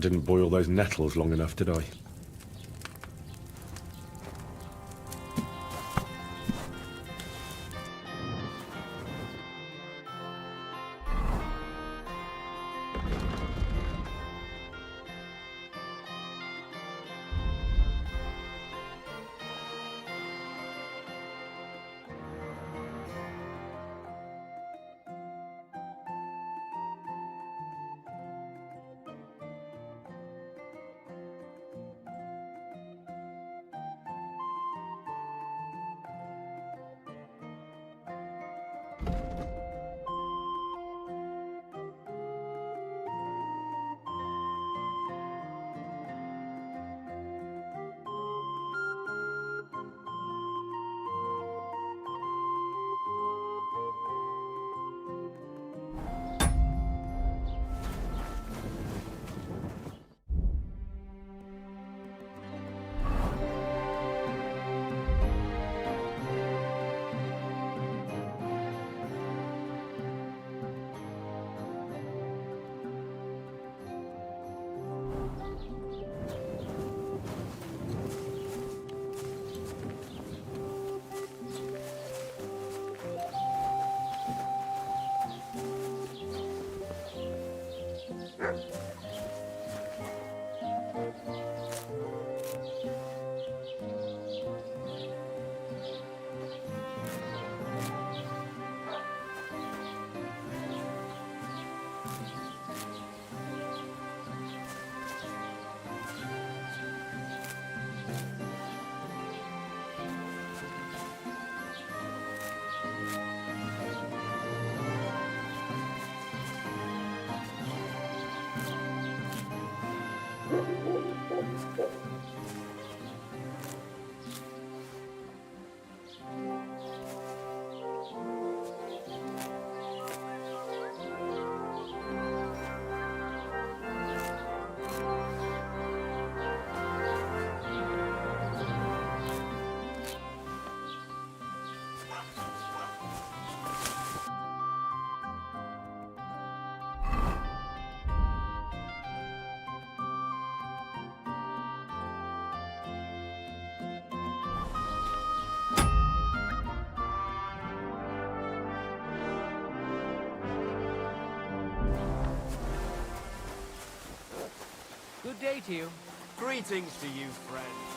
Speaker 5: didn't boil those nettles long enough, did I?
Speaker 8: Good day to you.
Speaker 11: Greetings to you, friend.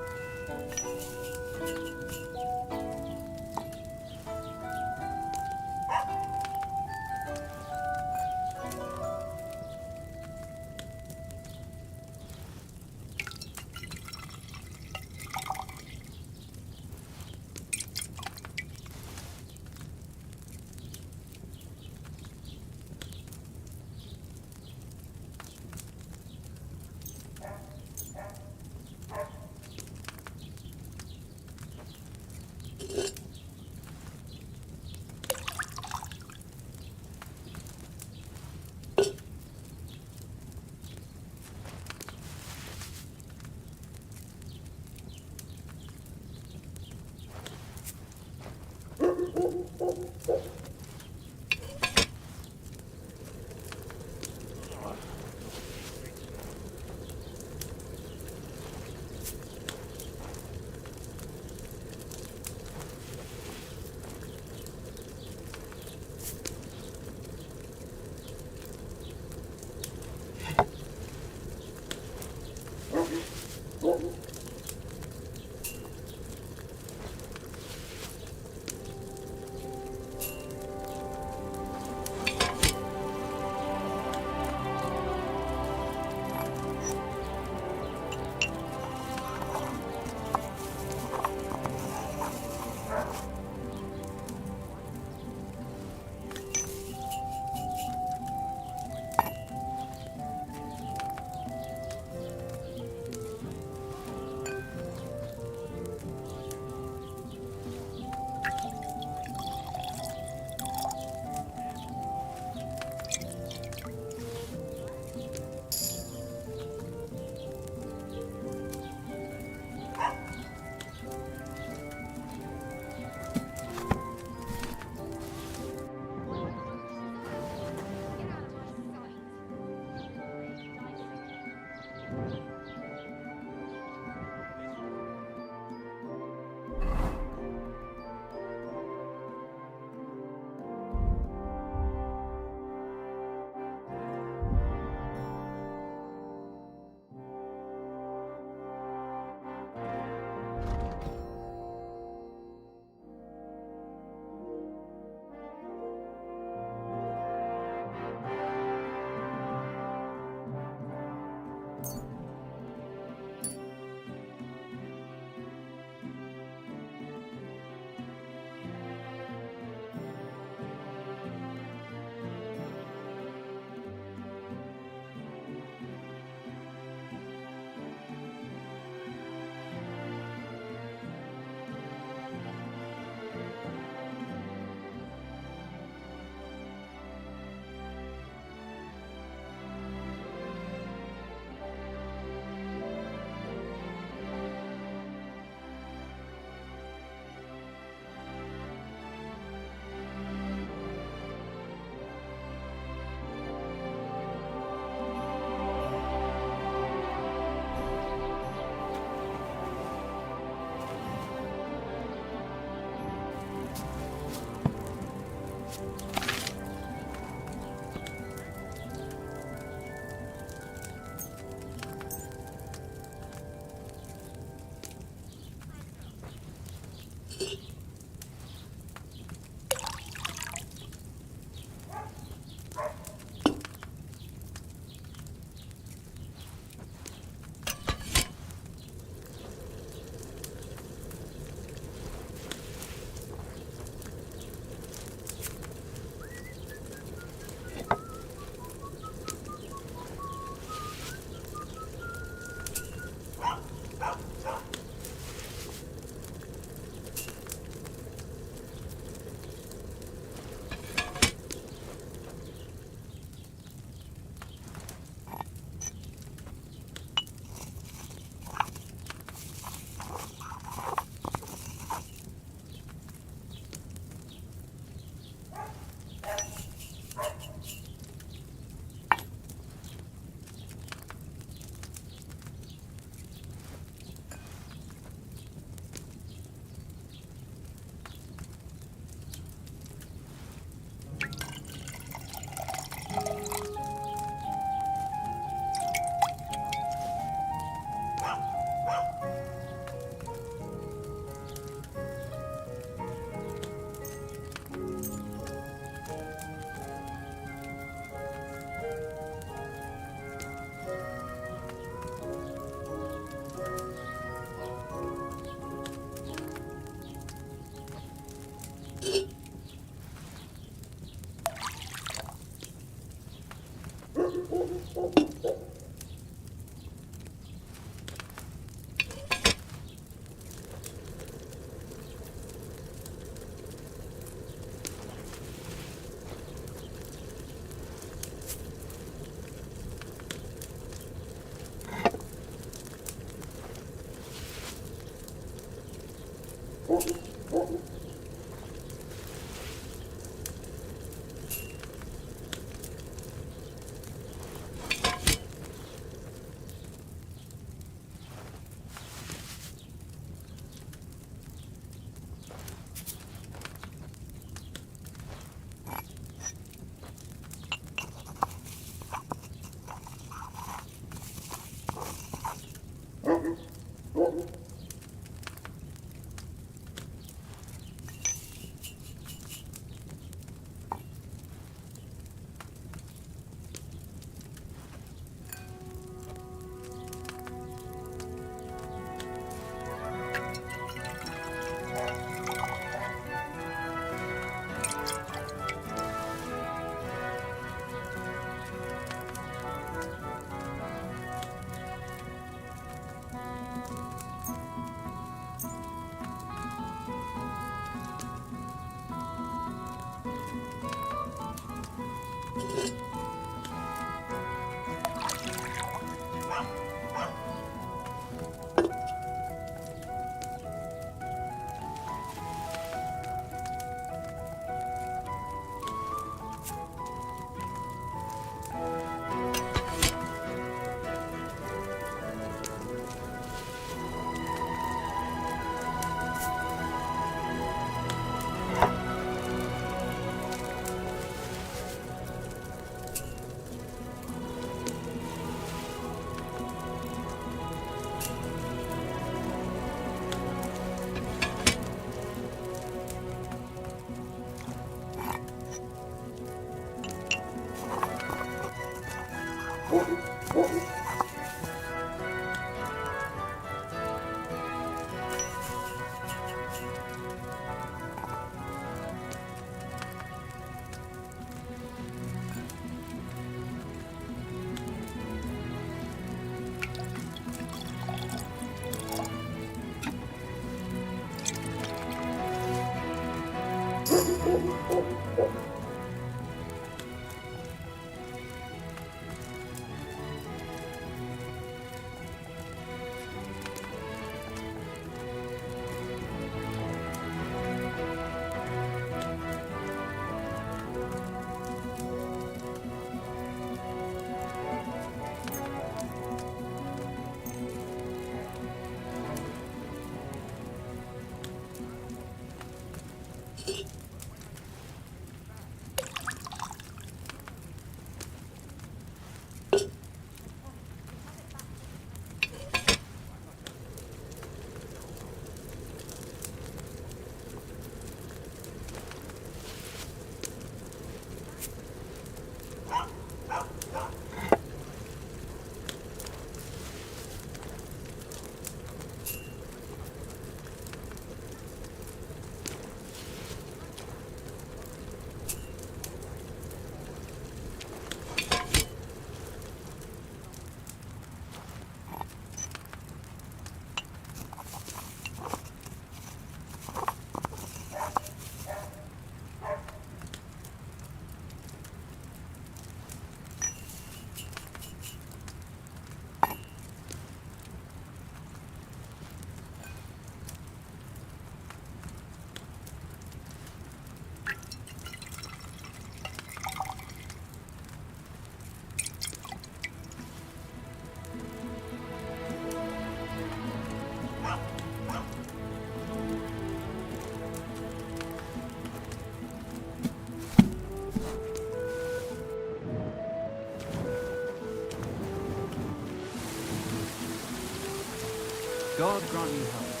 Speaker 1: God grant you help.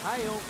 Speaker 8: Hi-yo.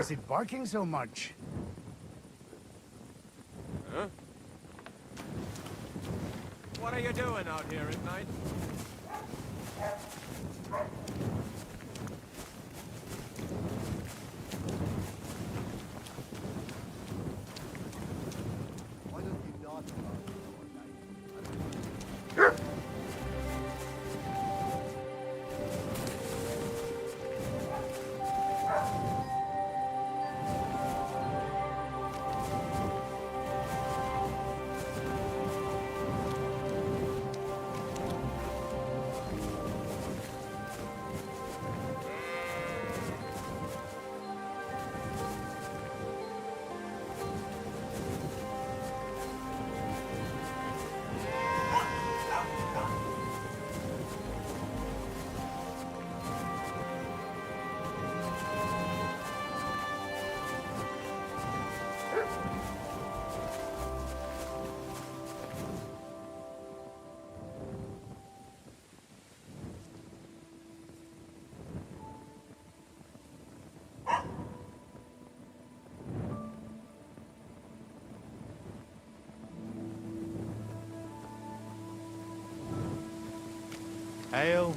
Speaker 9: What's it barking so much?
Speaker 11: Huh? What are you doing out here at night?
Speaker 9: Ale.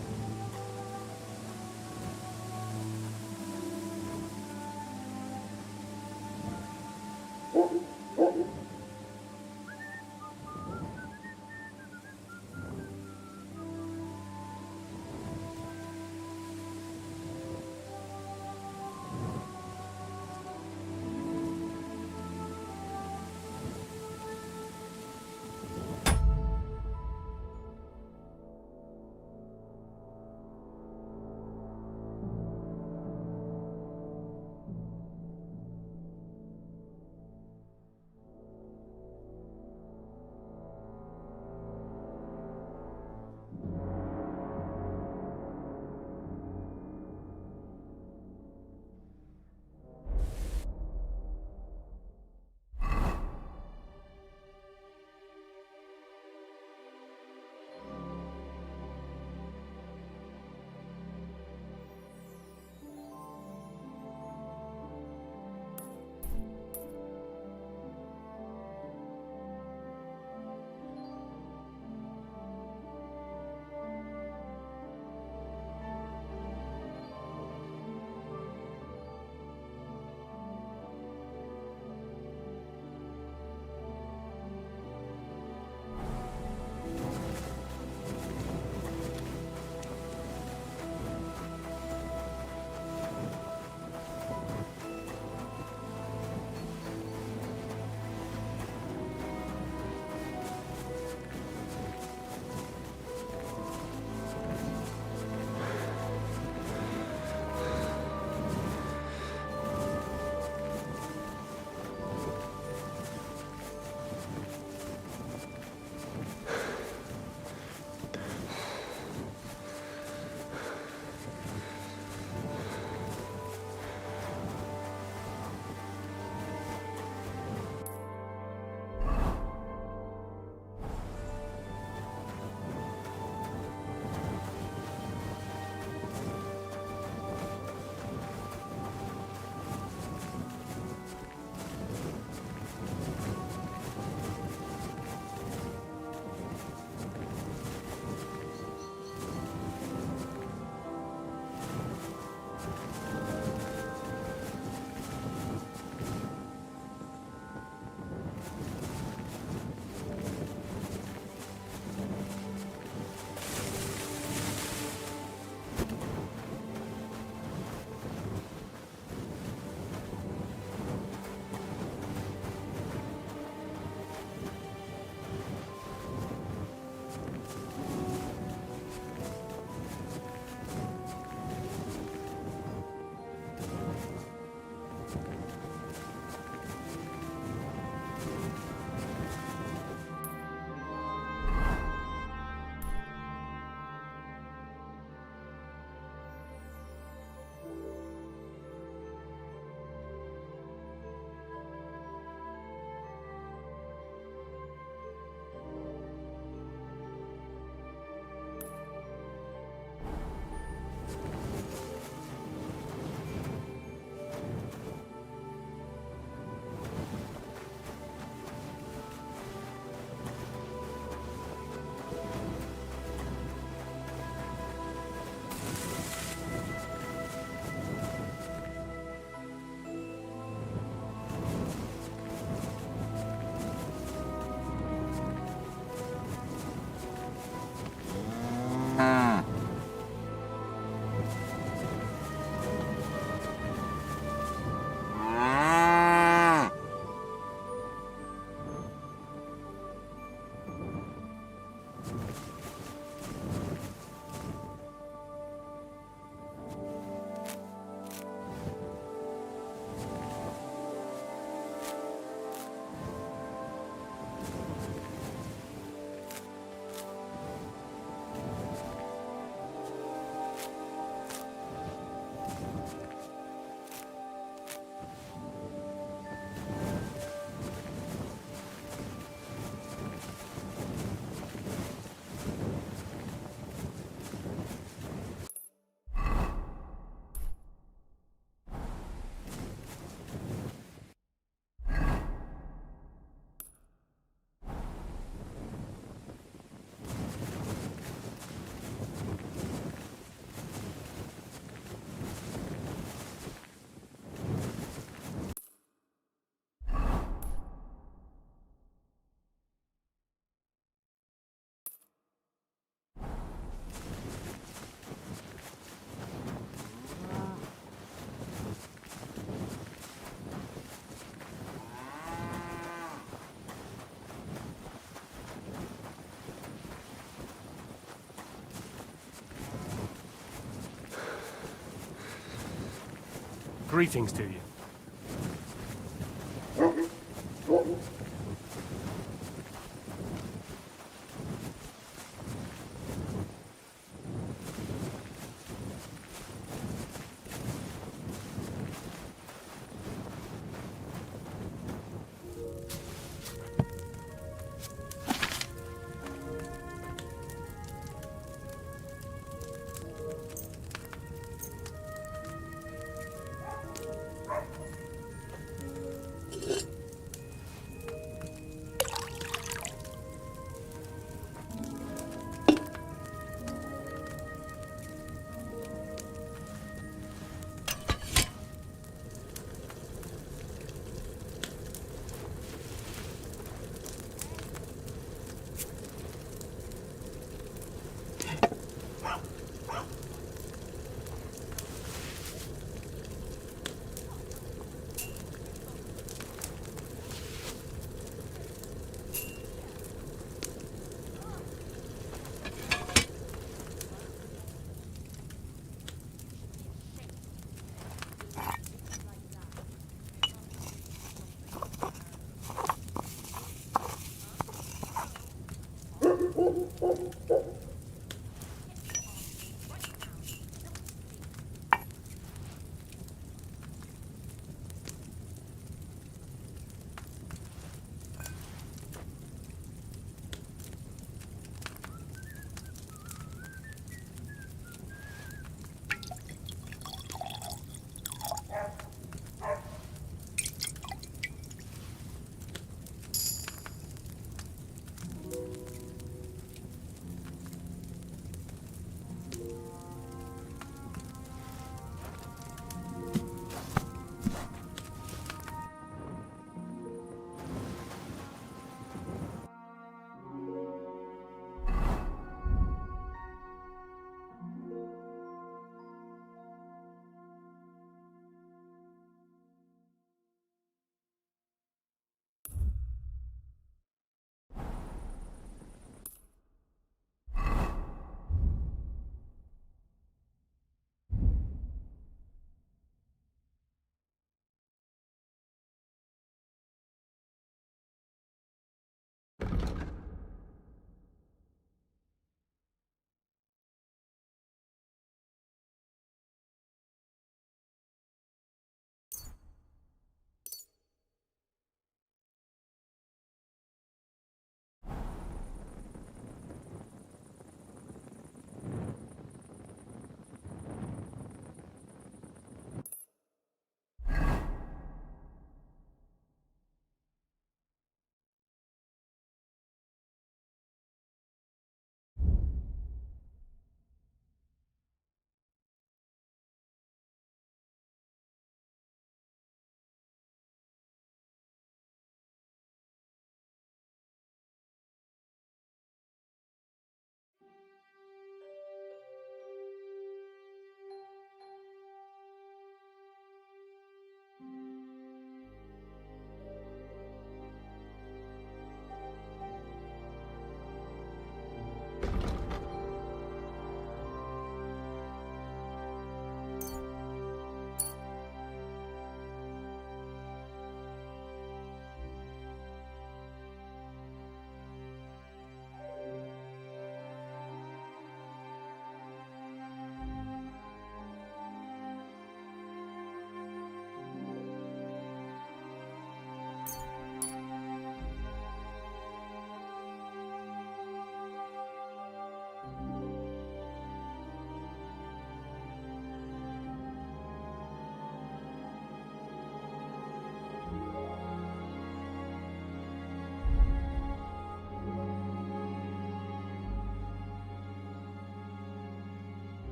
Speaker 12: Greetings to you.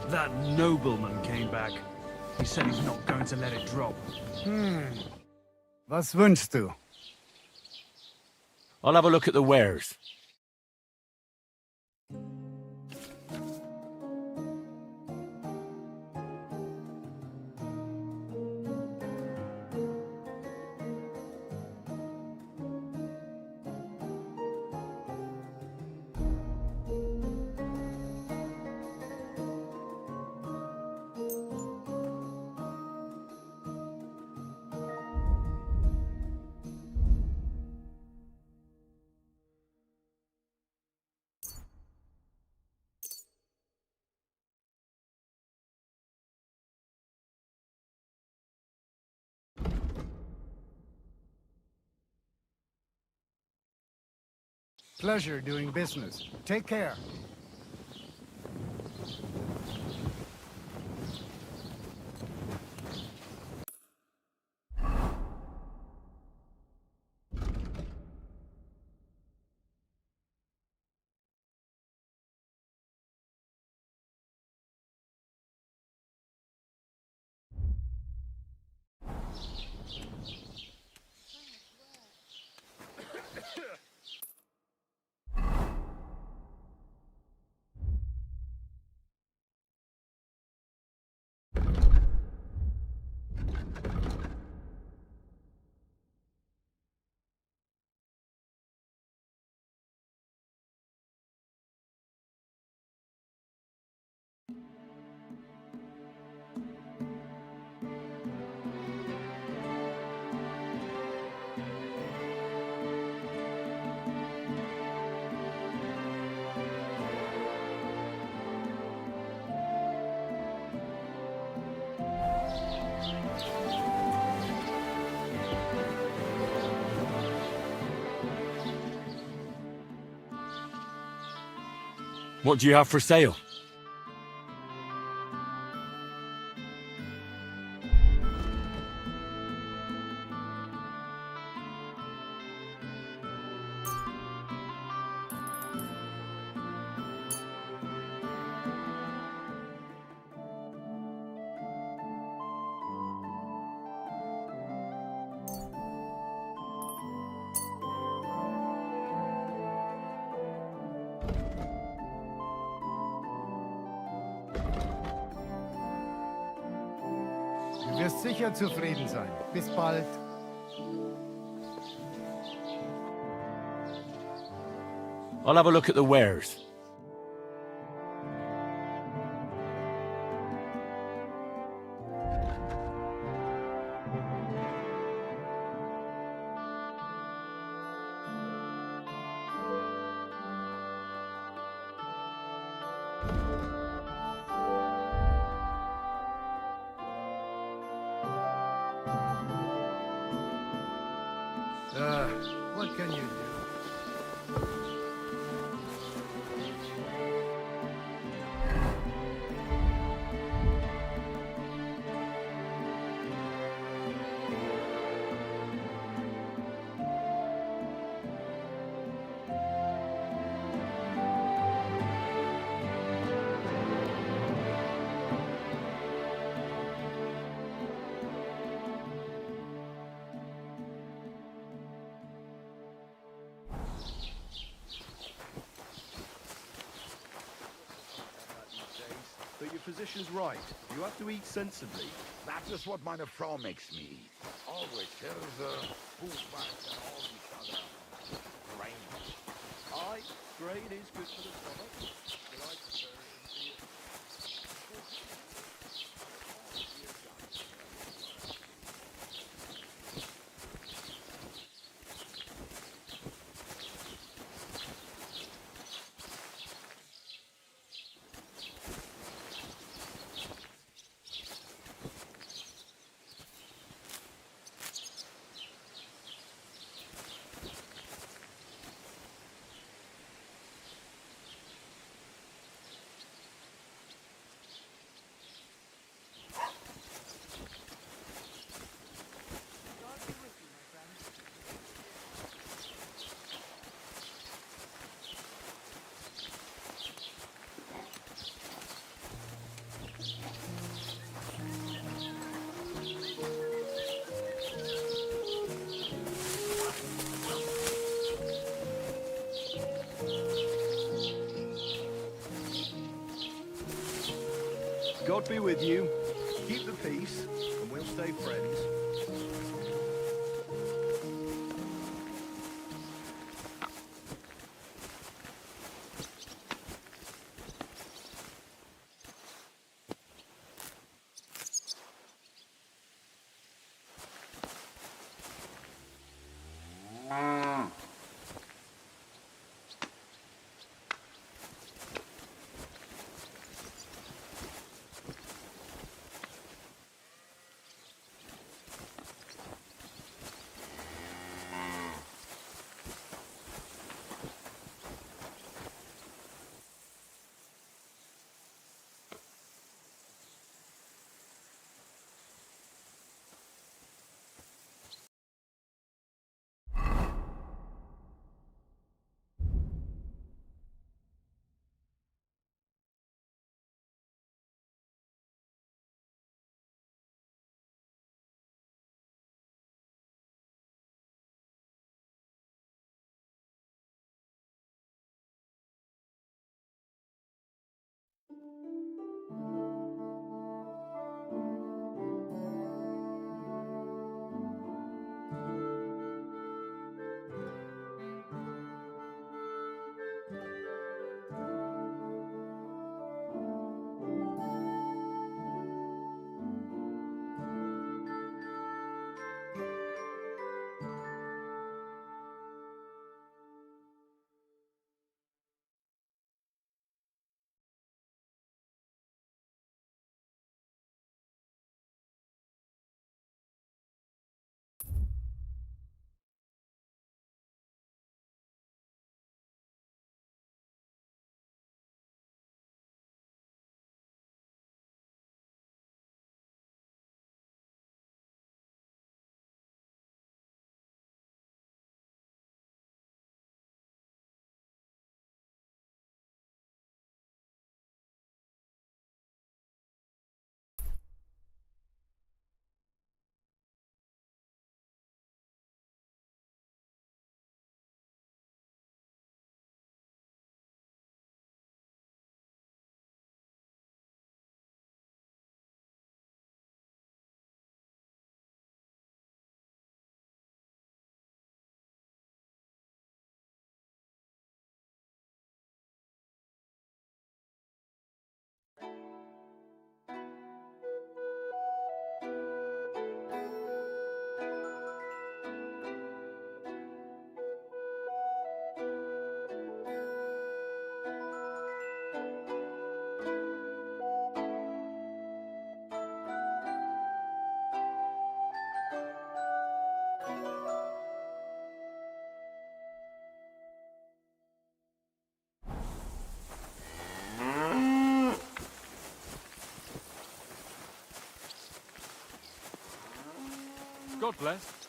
Speaker 12: That nobleman came back. He said he's not going to let it drop.
Speaker 13: Was wünschst du?
Speaker 7: I'll have a look at the wares.
Speaker 13: Pleasure doing business. Take care.
Speaker 5: What do you have for sale?
Speaker 13: Du wirst sicher zufrieden sein. Bis bald.
Speaker 7: I'll have a look at the wares.
Speaker 13: What can you do?
Speaker 6: But your physician's right. You have to eat sensibly.
Speaker 14: That is what meine Frau makes me eat. Always Hirse, Buchweiz, and all these other grains.
Speaker 6: Aye, grain is good for the stomach. But I prefer it in beer.
Speaker 15: God be with you. Keep the peace, and we'll stay friends.
Speaker 11: God bless.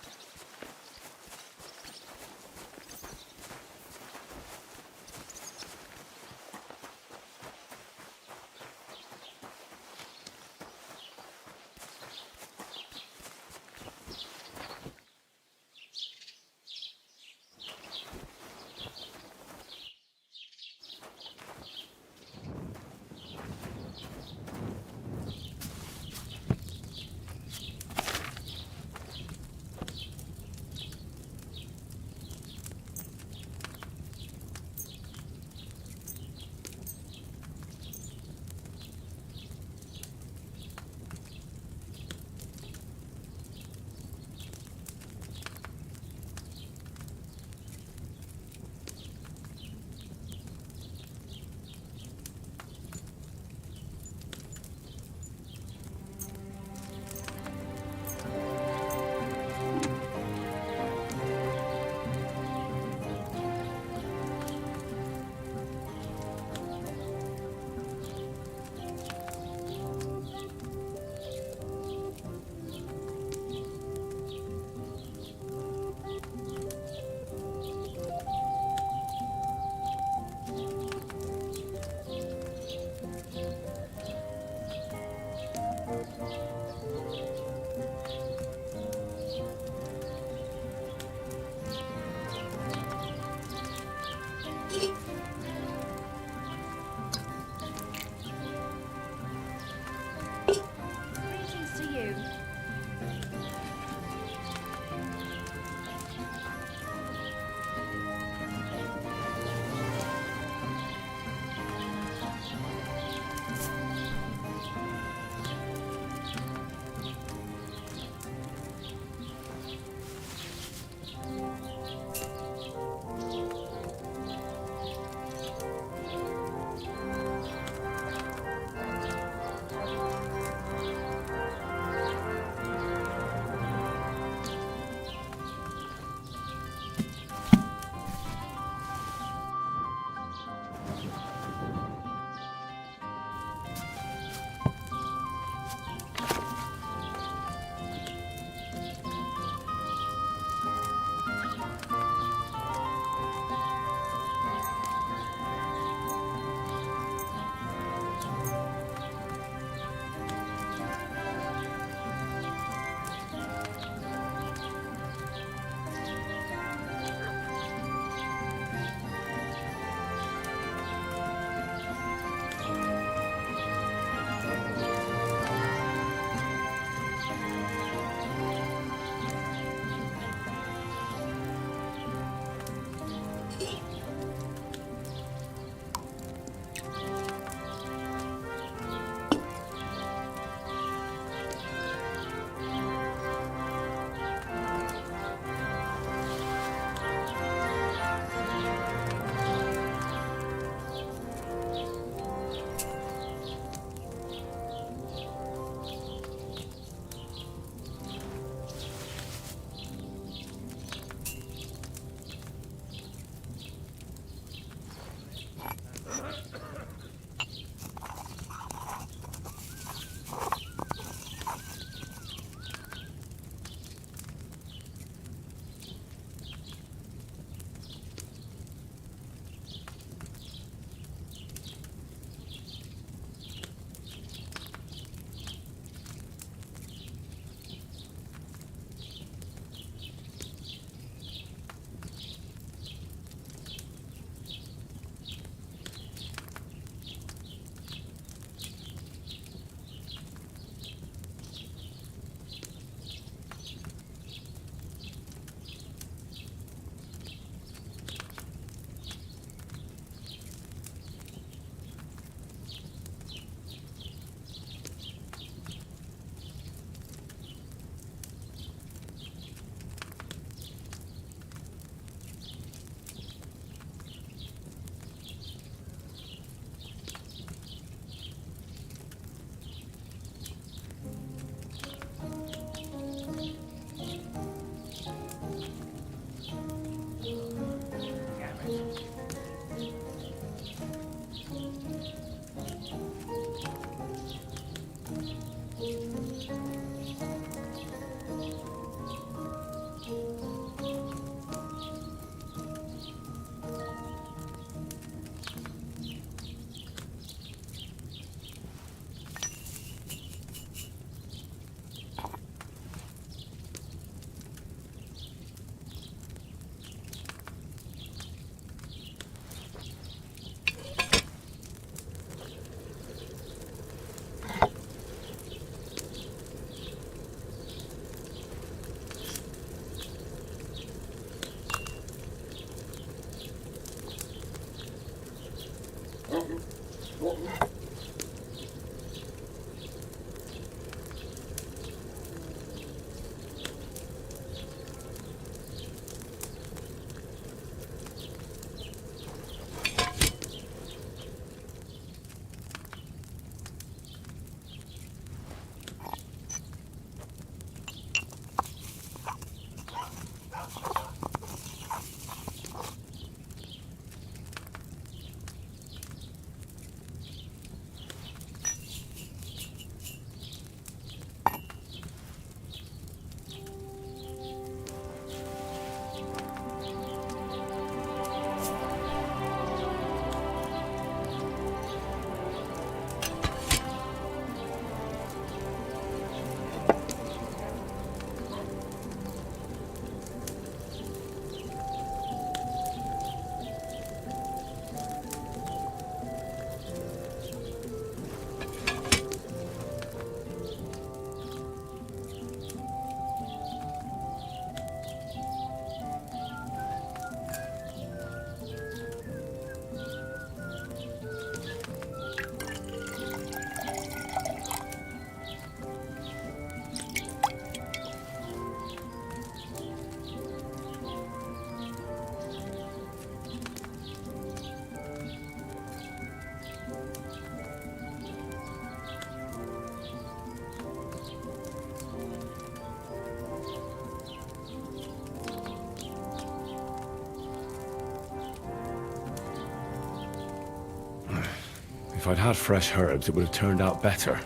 Speaker 5: If I'd had fresh herbs, it would have turned out better.